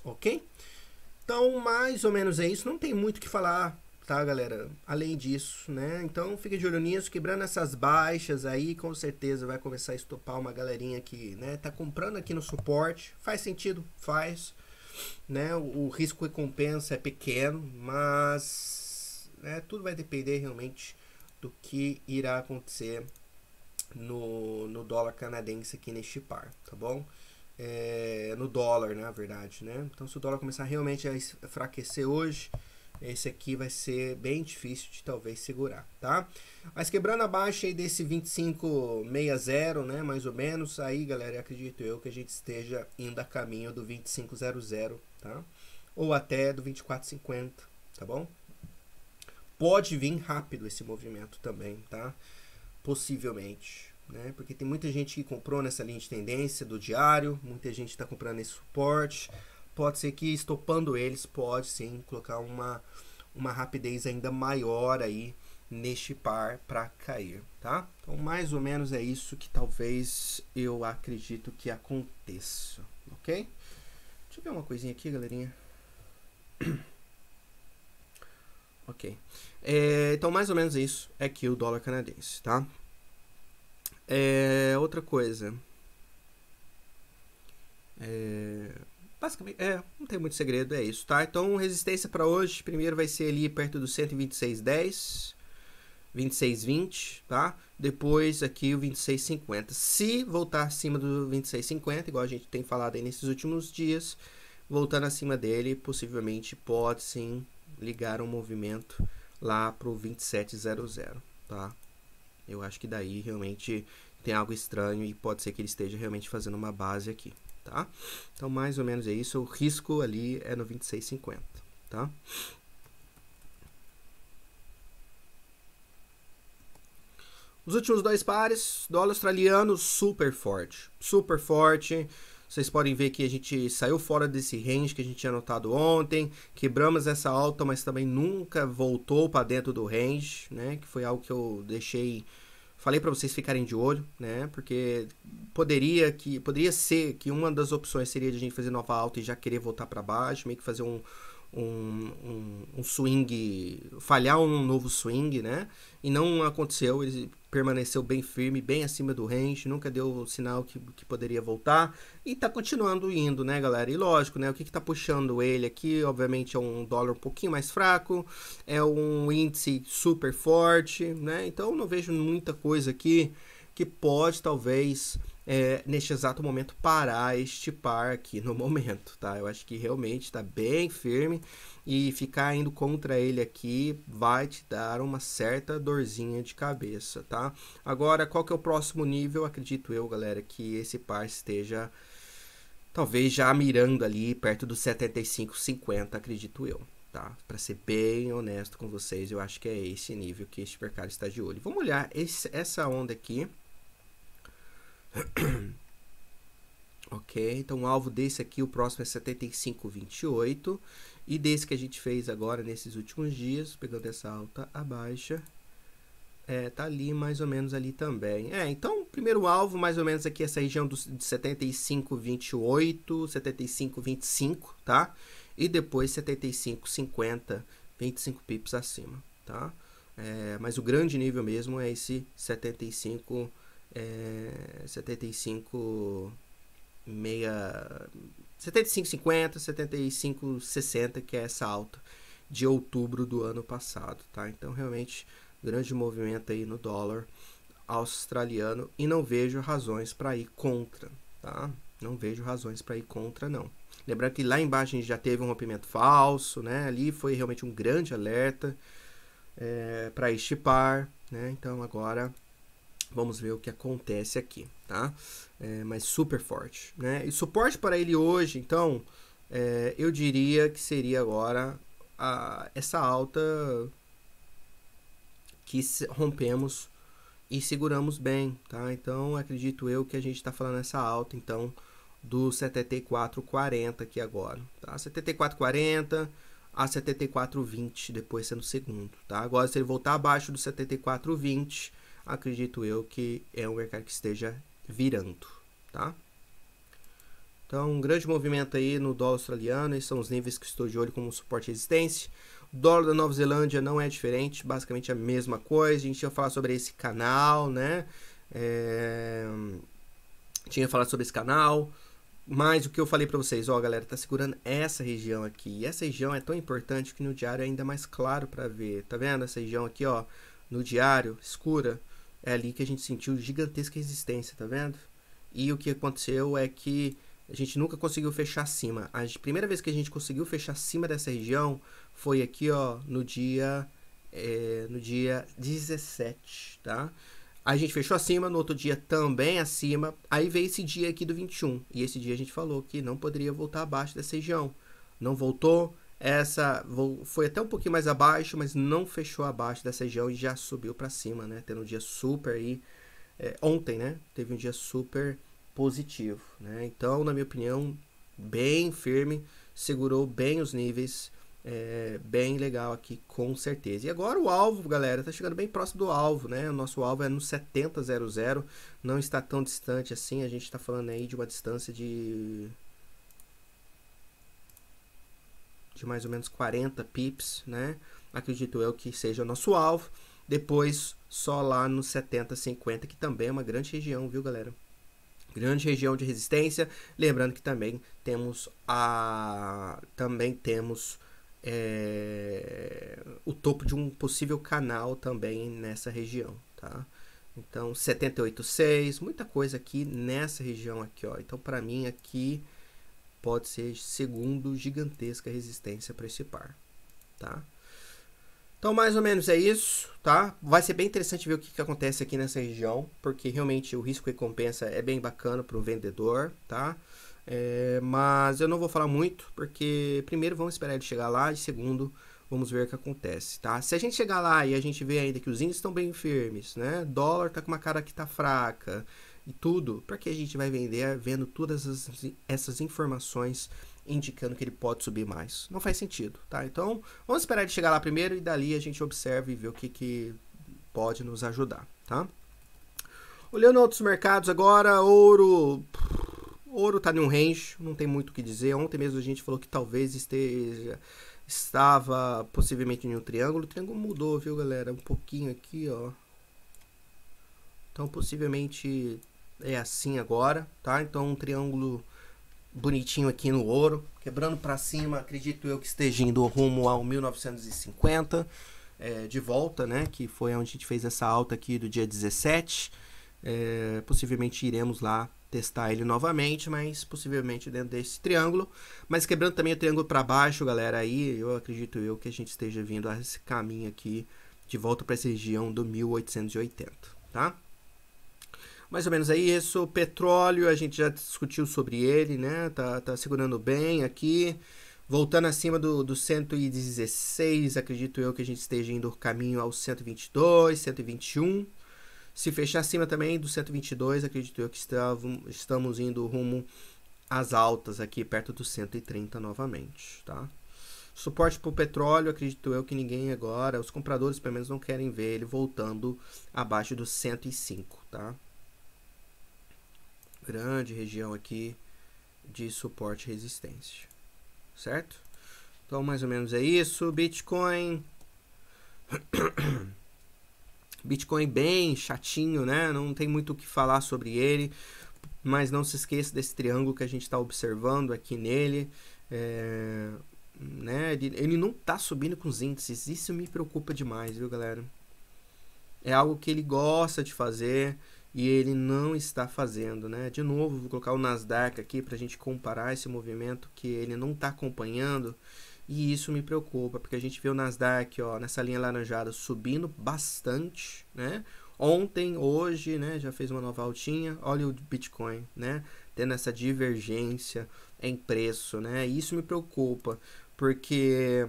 Ok? Então, mais ou menos é isso. Não tem muito o que falar, tá, galera? Além disso, né? Então, fica de olho nisso. Quebrando essas baixas aí, com certeza vai começar a estopar uma galerinha que, né, tá comprando aqui no suporte. Faz sentido? Faz. Né? O risco recompensa é pequeno, mas, né, tudo vai depender realmente do que irá acontecer no dólar canadense aqui neste par, tá bom? No dólar, na verdade, né? Então, se o dólar começar realmente a enfraquecer hoje, esse aqui vai ser bem difícil de talvez segurar, tá? Mas quebrando abaixo aí desse 25.60, né, mais ou menos, aí, galera, acredito eu que a gente esteja indo a caminho do 25.00, tá? Ou até do 24.50, tá bom? Pode vir rápido esse movimento também, tá? Possivelmente, né? Porque tem muita gente que comprou nessa linha de tendência do diário, muita gente está comprando esse suporte. Pode ser que estopando eles, pode sim colocar uma rapidez ainda maior aí neste par para cair, tá? Então, mais ou menos é isso que talvez eu acredito que aconteça, ok? Deixa eu ver uma coisinha aqui, galerinha. Ok. Então, mais ou menos isso é aqui o dólar canadense, tá? Outra coisa. Basicamente, não tem muito segredo, é isso, tá? Então, resistência para hoje, primeiro vai ser ali perto do 126.10, 26.20, tá? Depois aqui o 26.50. Se voltar acima do 26.50, igual a gente tem falado aí nesses últimos dias, voltando acima dele, possivelmente pode sim ligar um movimento lá pro 27.00, tá? Eu acho que daí realmente tem algo estranho e pode ser que ele esteja realmente fazendo uma base aqui, tá? Então, mais ou menos é isso. O risco ali é no 26.50, tá? Os últimos dois pares, dólar australiano super forte, super forte. Vocês podem ver que a gente saiu fora desse range que a gente tinha notado ontem, quebramos essa alta, mas também nunca voltou para dentro do range, né? Que foi algo que eu falei para vocês ficarem de olho, né? Porque poderia ser que uma das opções seria de a gente fazer nova alta e já querer voltar para baixo, meio que fazer um swing, falhar um novo swing, né? E não aconteceu, eles permaneceu bem firme, bem acima do range, nunca deu sinal que poderia voltar e tá continuando indo, né, galera? E lógico, né, o que tá puxando ele aqui, obviamente, é um dólar um pouquinho mais fraco, é um índice super forte, né? Então não vejo muita coisa aqui que pode, talvez, neste exato momento, parar este par aqui no momento, tá? Eu acho que realmente está bem firme e ficar indo contra ele aqui vai te dar uma certa dorzinha de cabeça, tá? Agora, qual que é o próximo nível? Acredito eu, galera, que esse par esteja talvez já mirando ali perto dos 75,50, acredito eu. Tá? Para ser bem honesto com vocês, eu acho que é esse nível que este mercado está de olho. Vamos olhar essa onda aqui. Ok, então o alvo desse aqui, o próximo é 75,28. E desse que a gente fez agora nesses últimos dias, pegando essa alta a baixa, tá ali mais ou menos ali também. Então o primeiro alvo mais ou menos aqui, essa região de 75,28, 75,25, tá? E depois 75,50, 25 pips acima, tá? Mas o grande nível mesmo é esse 75, 75,50, 75,60, que é essa alta de outubro do ano passado, tá? Então realmente grande movimento aí no dólar australiano e não vejo razões para ir contra, tá? Não vejo razões para ir contra, não. Lembrando que lá embaixo a gente já teve um rompimento falso, né? Ali foi realmente um grande alerta para este par, né? Então agora vamos ver o que acontece aqui, tá? Mas super forte, né? E suporte para ele hoje, então, eu diria que seria agora essa alta que rompemos e seguramos bem, tá? Então, acredito eu que a gente está falando essa alta, então, do 74,40 aqui agora, tá? 74,40 a 74,20 depois sendo segundo, tá? Agora, se ele voltar abaixo do 74,20, acredito eu que é um mercado que esteja virando, tá? Então, um grande movimento aí no dólar australiano, esses são os níveis que estou de olho como suporte e resistência. O dólar da Nova Zelândia não é diferente, basicamente a mesma coisa. A gente ia falar sobre esse canal, né? Tinha falado sobre esse canal, mas o que eu falei para vocês, ó, galera, tá segurando essa região aqui. E essa região é tão importante que no diário é ainda mais claro para ver. Tá vendo essa região aqui, ó, no diário, escura? É ali que a gente sentiu gigantesca resistência, tá vendo? E o que aconteceu é que a gente nunca conseguiu fechar acima. A primeira vez que a gente conseguiu fechar acima dessa região foi aqui, ó, no dia 17, tá? A gente fechou acima, no outro dia também acima, aí veio esse dia aqui do 21, e esse dia a gente falou que não poderia voltar abaixo dessa região. Não voltou, foi até um pouquinho mais abaixo, mas não fechou abaixo dessa região e já subiu para cima, né? Tendo um dia super aí, ontem, né? Teve um dia super positivo, né? Então, na minha opinião, bem firme, segurou bem os níveis, bem legal aqui, com certeza. E agora o alvo, galera, tá chegando bem próximo do alvo, né? O nosso alvo é no 70,00, não está tão distante assim, a gente tá falando aí de uma distância de mais ou menos 40 pips, né? Acredito eu que seja o nosso alvo. Depois, só lá no 70,50, que também é uma grande região, viu, galera? Grande região de resistência. Lembrando que também temos o topo de um possível canal também nessa região, tá? Então 78,6, muita coisa aqui nessa região aqui, ó. Então para mim aqui pode ser segundo gigantesca resistência para esse par, tá? Então, mais ou menos é isso, tá? Vai ser bem interessante ver o que acontece aqui nessa região, porque realmente o risco e recompensa é bem bacana para o vendedor, tá? Mas eu não vou falar muito, porque primeiro vamos esperar ele chegar lá, e segundo, vamos ver o que acontece, tá? Se a gente chegar lá e a gente vê ainda que os índices estão bem firmes, né? Dólar tá com uma cara que tá fraca e tudo, para que a gente vai vender vendo todas essas informações indicando que ele pode subir mais? Não faz sentido, tá? Então, vamos esperar ele chegar lá primeiro e dali a gente observa e vê o que pode nos ajudar, tá? Olhando outros mercados agora, ouro tá em um range, não tem muito o que dizer. Ontem mesmo a gente falou que talvez estava possivelmente em um triângulo. O triângulo mudou, viu, galera? Um pouquinho aqui, ó. Então possivelmente é assim agora, tá? Então um triângulo bonitinho aqui no ouro, quebrando para cima, acredito eu que esteja indo rumo ao 1950, de volta, né? Que foi onde a gente fez essa alta aqui do dia 17. Possivelmente iremos lá testar ele novamente, mas possivelmente dentro desse triângulo. Mas quebrando também o triângulo para baixo, galera, aí eu acredito eu que a gente esteja vindo a esse caminho aqui de volta para essa região do 1880, tá? Mais ou menos é isso. Petróleo, a gente já discutiu sobre ele, né? Tá segurando bem aqui. Voltando acima do 116, acredito eu que a gente esteja indo caminho aos 122, 121. Se fechar acima também do 122, acredito eu que estamos indo rumo às altas aqui, perto do 130 novamente, tá? Suporte para o petróleo, acredito eu que ninguém agora, os compradores pelo menos não querem ver ele voltando abaixo dos 105, tá? Grande região aqui de suporte e resistência, certo? Então mais ou menos é isso. Bitcoin bem chatinho, né? Não tem muito o que falar sobre ele, mas não se esqueça desse triângulo que a gente está observando aqui nele. Né? Ele não está subindo com os índices, isso me preocupa demais, viu, galera? É algo que ele gosta de fazer e ele não está fazendo, né? De novo, vou colocar o Nasdaq aqui para a gente comparar esse movimento que ele não está acompanhando. E isso me preocupa, porque a gente vê o Nasdaq, ó, nessa linha laranjada subindo bastante, né? Ontem, hoje, né, já fez uma nova altinha. Olha o Bitcoin, né? Tendo essa divergência em preço, né? E isso me preocupa, porque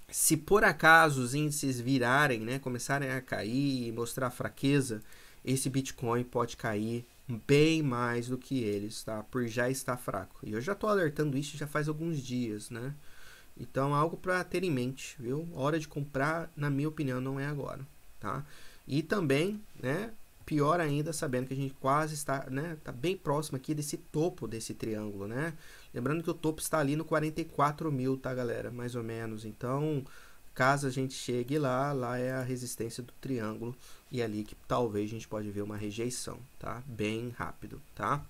se por acaso os índices virarem, né, começarem a cair e mostrar fraqueza, esse Bitcoin pode cair bem mais do que eles, tá? Por já estar fraco. E eu já tô alertando isso já faz alguns dias, né? Então, algo para ter em mente, viu? Hora de comprar, na minha opinião, não é agora, tá? E também, né, pior ainda, sabendo que a gente quase está, né, tá bem próximo aqui desse topo desse triângulo, né? Lembrando que o topo está ali no 44 mil, tá, galera? Mais ou menos. Então, caso a gente chegue lá, lá é a resistência do triângulo e é ali que talvez a gente pode ver uma rejeição, tá? Bem rápido, tá?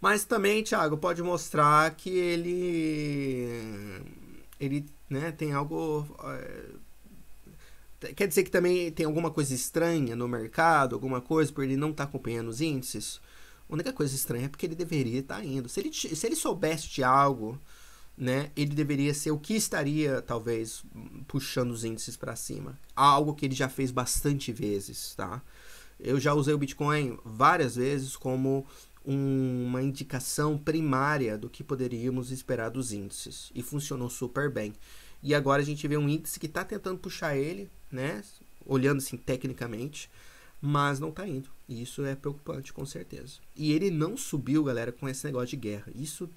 Mas também, Thiago, pode mostrar que ele, né, tem algo... quer dizer que também tem alguma coisa estranha no mercado, alguma coisa, por ele não estar acompanhando os índices? A única coisa estranha é porque ele deveria estar indo. Se ele soubesse de algo, né, ele deveria ser o que estaria, talvez, puxando os índices para cima. Algo que ele já fez bastante vezes, tá? Eu já usei o Bitcoin várias vezes como uma indicação primária do que poderíamos esperar dos índices. E funcionou super bem. E agora a gente vê um índice que está tentando puxar ele, né? Olhando assim tecnicamente, mas não está indo. E isso é preocupante, com certeza. E ele não subiu, galera, com esse negócio de guerra. Isso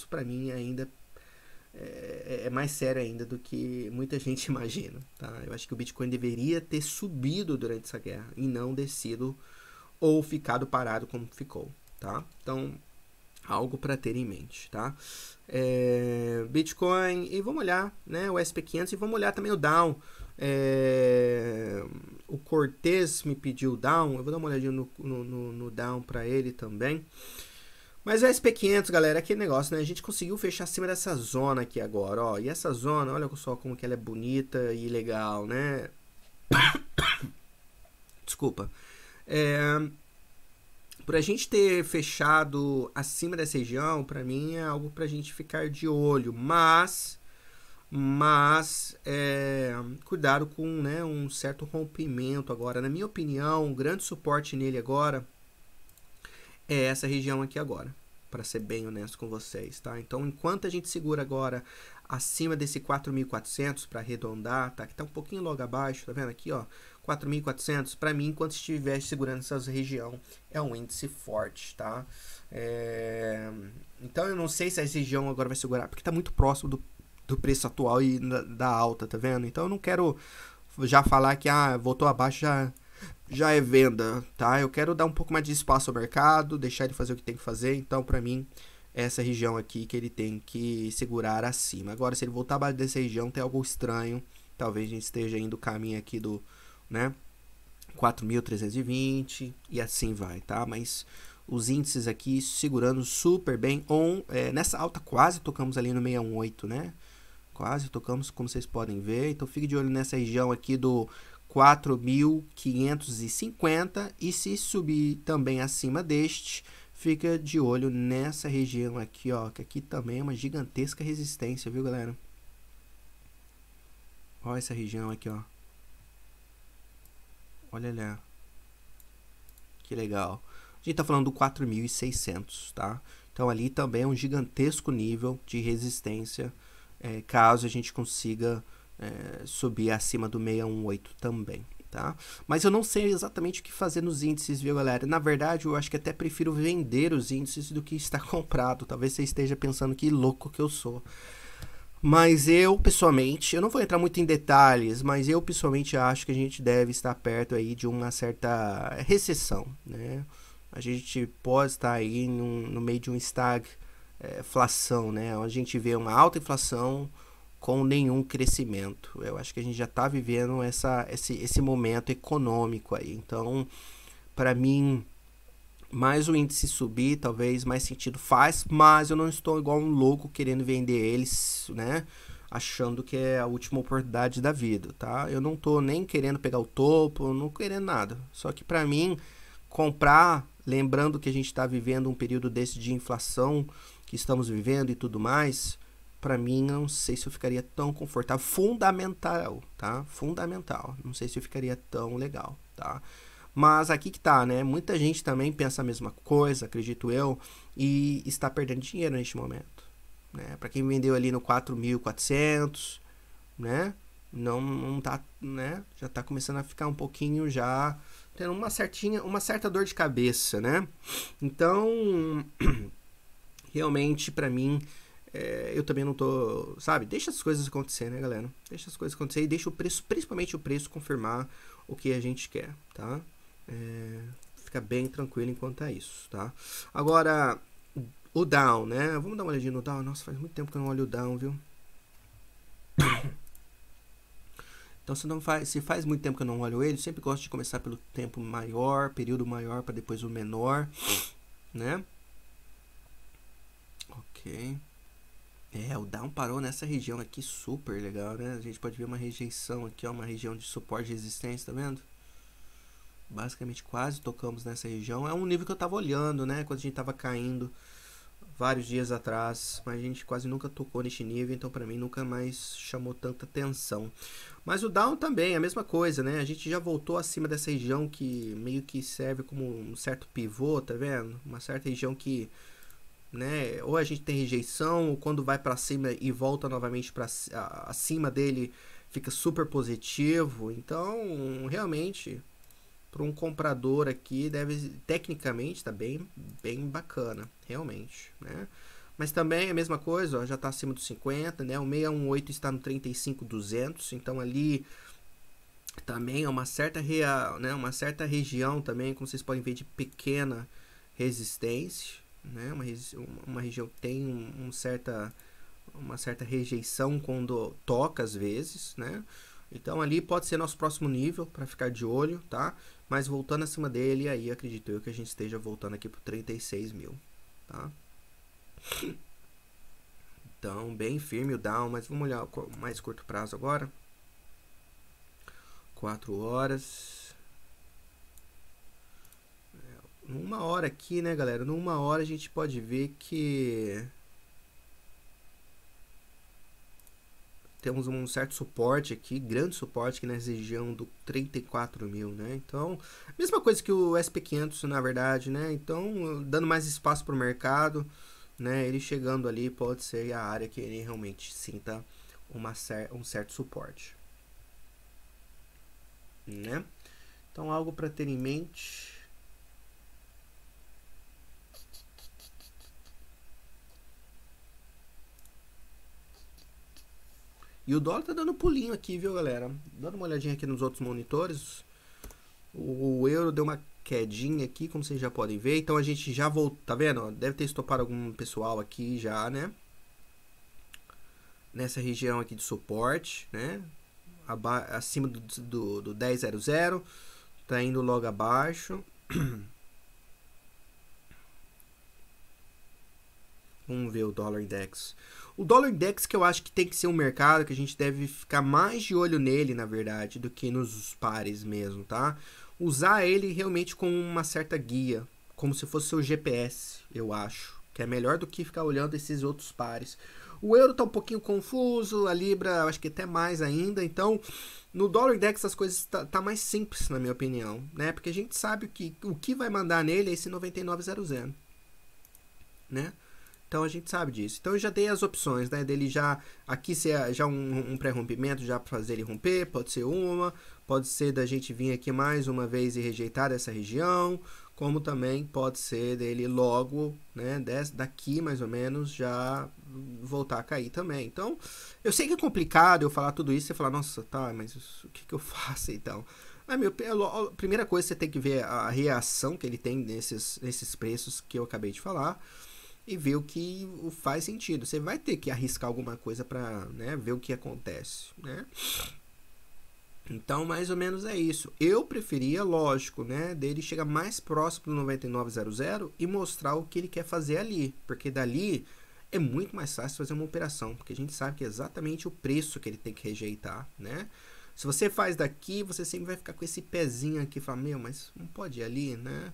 para mim ainda é mais sério ainda do que muita gente imagina, tá? Eu acho que o Bitcoin deveria ter subido durante essa guerra e não descido ou ficado parado como ficou, tá? Então, algo para ter em mente, tá? Bitcoin, e vamos olhar, né, o SP500 e vamos olhar também o Dow. O Cortez me pediu o Dow, eu vou dar uma olhadinha no Dow para ele também. Mas o SP500, galera, aquele negócio, né? A gente conseguiu fechar acima dessa zona aqui agora, ó. E essa zona, olha só como que ela é bonita e legal, né? Desculpa. Por a gente ter fechado acima dessa região, para mim é algo para a gente ficar de olho. Mas cuidado com, né, um certo rompimento agora. Na minha opinião, um grande suporte nele agora é essa região aqui agora, para ser bem honesto com vocês, tá? Então, enquanto a gente segura agora acima desse 4.400 para arredondar, tá? Que tá um pouquinho logo abaixo, tá vendo aqui, ó? 4.400, para mim, enquanto estiver segurando essa região, é um índice forte, tá? Então, eu não sei se essa região agora vai segurar, porque tá muito próximo do preço atual e da alta, tá vendo? Então, eu não quero já falar que, voltou abaixo, já é venda, tá? Eu quero dar um pouco mais de espaço ao mercado, deixar ele fazer o que tem que fazer. Então, para mim, é essa região aqui que ele tem que segurar acima. Agora, se ele voltar abaixo dessa região, tem algo estranho. Talvez a gente esteja indo o caminho aqui do, né, 4.320 e assim vai, tá? Mas os índices aqui segurando super bem. Nessa alta quase tocamos ali no 618, né? Quase tocamos, como vocês podem ver. Então fique de olho nessa região aqui do 4.550 e se subir também acima deste, fica de olho nessa região aqui, ó, que aqui também é uma gigantesca resistência, viu, galera? Olha essa região aqui, ó. Olha lá. Que legal. A gente tá falando do 4.600, tá? Então ali também é um gigantesco nível de resistência, caso a gente consiga subir acima do 618 também, tá? Mas eu não sei exatamente o que fazer nos índices, viu, galera? Na verdade, eu acho que até prefiro vender os índices do que estar comprado. Talvez você esteja pensando que louco que eu sou. Mas eu, pessoalmente, eu não vou entrar muito em detalhes, mas eu, pessoalmente, acho que a gente deve estar perto aí de uma certa recessão, né? A gente pode estar aí no meio de um estagflação, né? Onde a gente vê uma alta inflação com nenhum crescimento. Eu acho que a gente já está vivendo esse momento econômico aí. Então, para mim, mais o índice subir, talvez mais sentido faz, mas eu não estou igual um louco querendo vender eles, né? Achando que é a última oportunidade da vida, tá? Eu não tô nem querendo pegar o topo, não querendo nada. Só que para mim, comprar, lembrando que a gente está vivendo um período desse de inflação que estamos vivendo e tudo mais, para mim não sei se eu ficaria tão confortável. Fundamental, tá? Fundamental. Não sei se eu ficaria tão legal, tá? Mas aqui que tá, né? Muita gente também pensa a mesma coisa, acredito eu, e está perdendo dinheiro neste momento, né? Para quem vendeu ali no 4.400, né? Não tá, né? Já tá começando a ficar um pouquinho já tendo uma certa dor de cabeça, né? Então, realmente para mim, eu também não tô, sabe? Deixa as coisas acontecer, né, galera? Deixa as coisas acontecer e deixa o preço, principalmente o preço, confirmar o que a gente quer, tá? Fica bem tranquilo enquanto é isso, tá? Agora, o down, né? Vamos dar uma olhadinha no down. Nossa, faz muito tempo que eu não olho o down, viu? Então, se faz muito tempo que eu não olho ele, eu sempre gosto de começar pelo tempo maior, período maior, para depois o menor, né? Ok. O down parou nessa região aqui, super legal, né? A gente pode ver uma rejeição aqui, ó, uma região de suporte e resistência, tá vendo? Basicamente quase tocamos nessa região. É um nível que eu tava olhando, né? Quando a gente tava caindo vários dias atrás, mas a gente quase nunca tocou neste nível, então para mim nunca mais chamou tanta atenção. Mas o down também, a mesma coisa, né? A gente já voltou acima dessa região que meio que serve como um certo pivô, tá vendo? Uma certa região que, né, ou a gente tem rejeição, ou quando vai para cima e volta novamente para acima dele, fica super positivo. Então, realmente, para um comprador aqui, tecnicamente tá bem bacana, realmente, né? Mas também a mesma coisa, ó, já está acima dos 50, né? O 618 está no 35.200, então ali também é uma certa uma certa região também, como vocês podem ver, de pequena resistência, né? Uma região que tem uma certa rejeição quando toca às vezes, né? Então ali pode ser nosso próximo nível para ficar de olho, tá? Mas voltando acima dele, aí acredito eu que a gente esteja voltando aqui para 36 mil, tá? Então, bem firme o down, mas vamos olhar o mais curto prazo agora. 4 horas. Numa hora aqui, né, galera? Numa hora a gente pode ver que temos um certo suporte aqui, grande suporte aqui nessa região do 34 mil, né? Então, mesma coisa que o SP500, na verdade, né? Então, dando mais espaço para o mercado, né? Ele chegando ali pode ser a área que ele realmente sinta um certo suporte, né? Então, algo para ter em mente. E o dólar tá dando pulinho aqui, viu, galera? Dando uma olhadinha aqui nos outros monitores. O euro deu uma quedinha aqui, como vocês já podem ver. Então a gente já voltou, tá vendo? Deve ter estopado algum pessoal aqui já, né? Nessa região aqui de suporte, né? Acima do 10.00. Tá indo logo abaixo. Vamos ver o dólar index. O dólar index que eu acho que tem que ser um mercado que a gente deve ficar mais de olho nele, na verdade, do que nos pares mesmo, tá? Usar ele realmente como uma certa guia, como se fosse seu GPS, eu acho. Que é melhor do que ficar olhando esses outros pares. O euro tá um pouquinho confuso, a libra acho que até mais ainda, então no dólar index as coisas tá mais simples, na minha opinião, né? Porque a gente sabe que o que vai mandar nele é esse 99,00, né? Então a gente sabe disso. Então eu já dei as opções, né? Dele já aqui ser já um pré-rompimento já para fazer ele romper, pode ser uma, pode ser da gente vir aqui mais uma vez e rejeitar essa região, como também pode ser dele logo, né? Daqui mais ou menos já voltar a cair também. Então eu sei que é complicado eu falar tudo isso e você falar, nossa, tá, mas o que eu faço então? A primeira coisa você tem que ver a reação que ele tem nesses preços que eu acabei de falar. E ver o que faz sentido. Você vai ter que arriscar alguma coisa para, né, ver o que acontece, né? Então, mais ou menos é isso. Eu preferia, lógico, né, dele chegar mais próximo do 99,00 e mostrar o que ele quer fazer ali, porque dali é muito mais fácil fazer uma operação, porque a gente sabe que é exatamente o preço que ele tem que rejeitar, né? Se você faz daqui, você sempre vai ficar com esse pezinho aqui, falar, meu, mas não pode ir ali, né?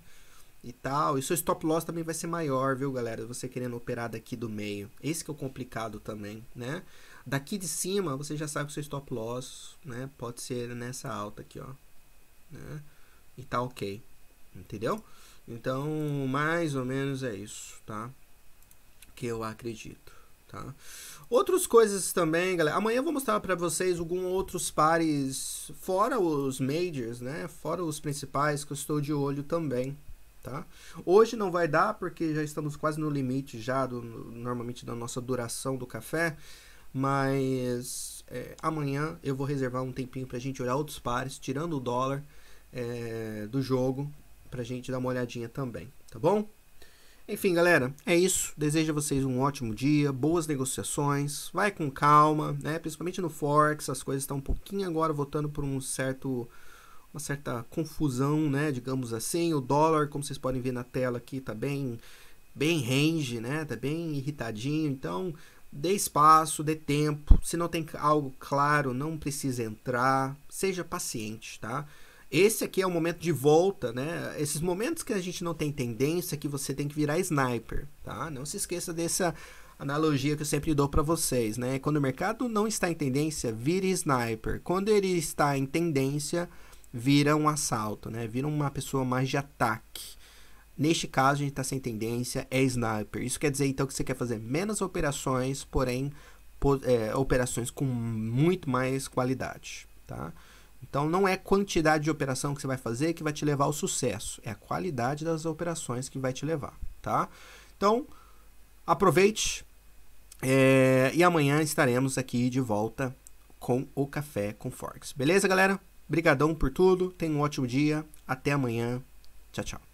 E tal, e seu stop loss também vai ser maior, viu, galera? Você querendo operar daqui do meio. Esse que é o complicado também, né? Daqui de cima, você já sabe que o seu stop loss, né, pode ser nessa alta aqui, ó, né? E tá ok, entendeu? Então, mais ou menos é isso, tá? Que eu acredito, tá? Outras coisas também, galera. Amanhã eu vou mostrar para vocês alguns outros pares, fora os majors, né? Fora os principais que eu estou de olho também. Tá? Hoje não vai dar porque já estamos quase no limite já normalmente da nossa duração do café, mas amanhã eu vou reservar um tempinho pra gente olhar outros pares, tirando o dólar do jogo, pra gente dar uma olhadinha também, tá bom? Enfim, galera, é isso. Desejo a vocês um ótimo dia, boas negociações, vai com calma, né? Principalmente no Forex, as coisas estão um pouquinho agora voltando por uma certa confusão, né, digamos assim. O dólar, como vocês podem ver na tela aqui, tá bem range, né, tá bem irritadinho. Então, dê espaço, dê tempo. Se não tem algo claro, não precisa entrar. Seja paciente, tá? Esse aqui é o momento de volta, né? Esses momentos que a gente não tem tendência, que você tem que virar sniper, tá? Não se esqueça dessa analogia que eu sempre dou para vocês, né? Quando o mercado não está em tendência, vire sniper. Quando ele está em tendência, vira um assalto, né? Vira uma pessoa mais de ataque. Neste caso, a gente está sem tendência, é sniper. Isso quer dizer, então, que você quer fazer menos operações, porém, operações com muito mais qualidade, tá? Então, não é quantidade de operação que você vai fazer que vai te levar ao sucesso. É a qualidade das operações que vai te levar, tá? Então, aproveite. E amanhã estaremos aqui de volta com o Café com Forex. Beleza, galera? Obrigadão por tudo. Tenha um ótimo dia. Até amanhã. Tchau, tchau.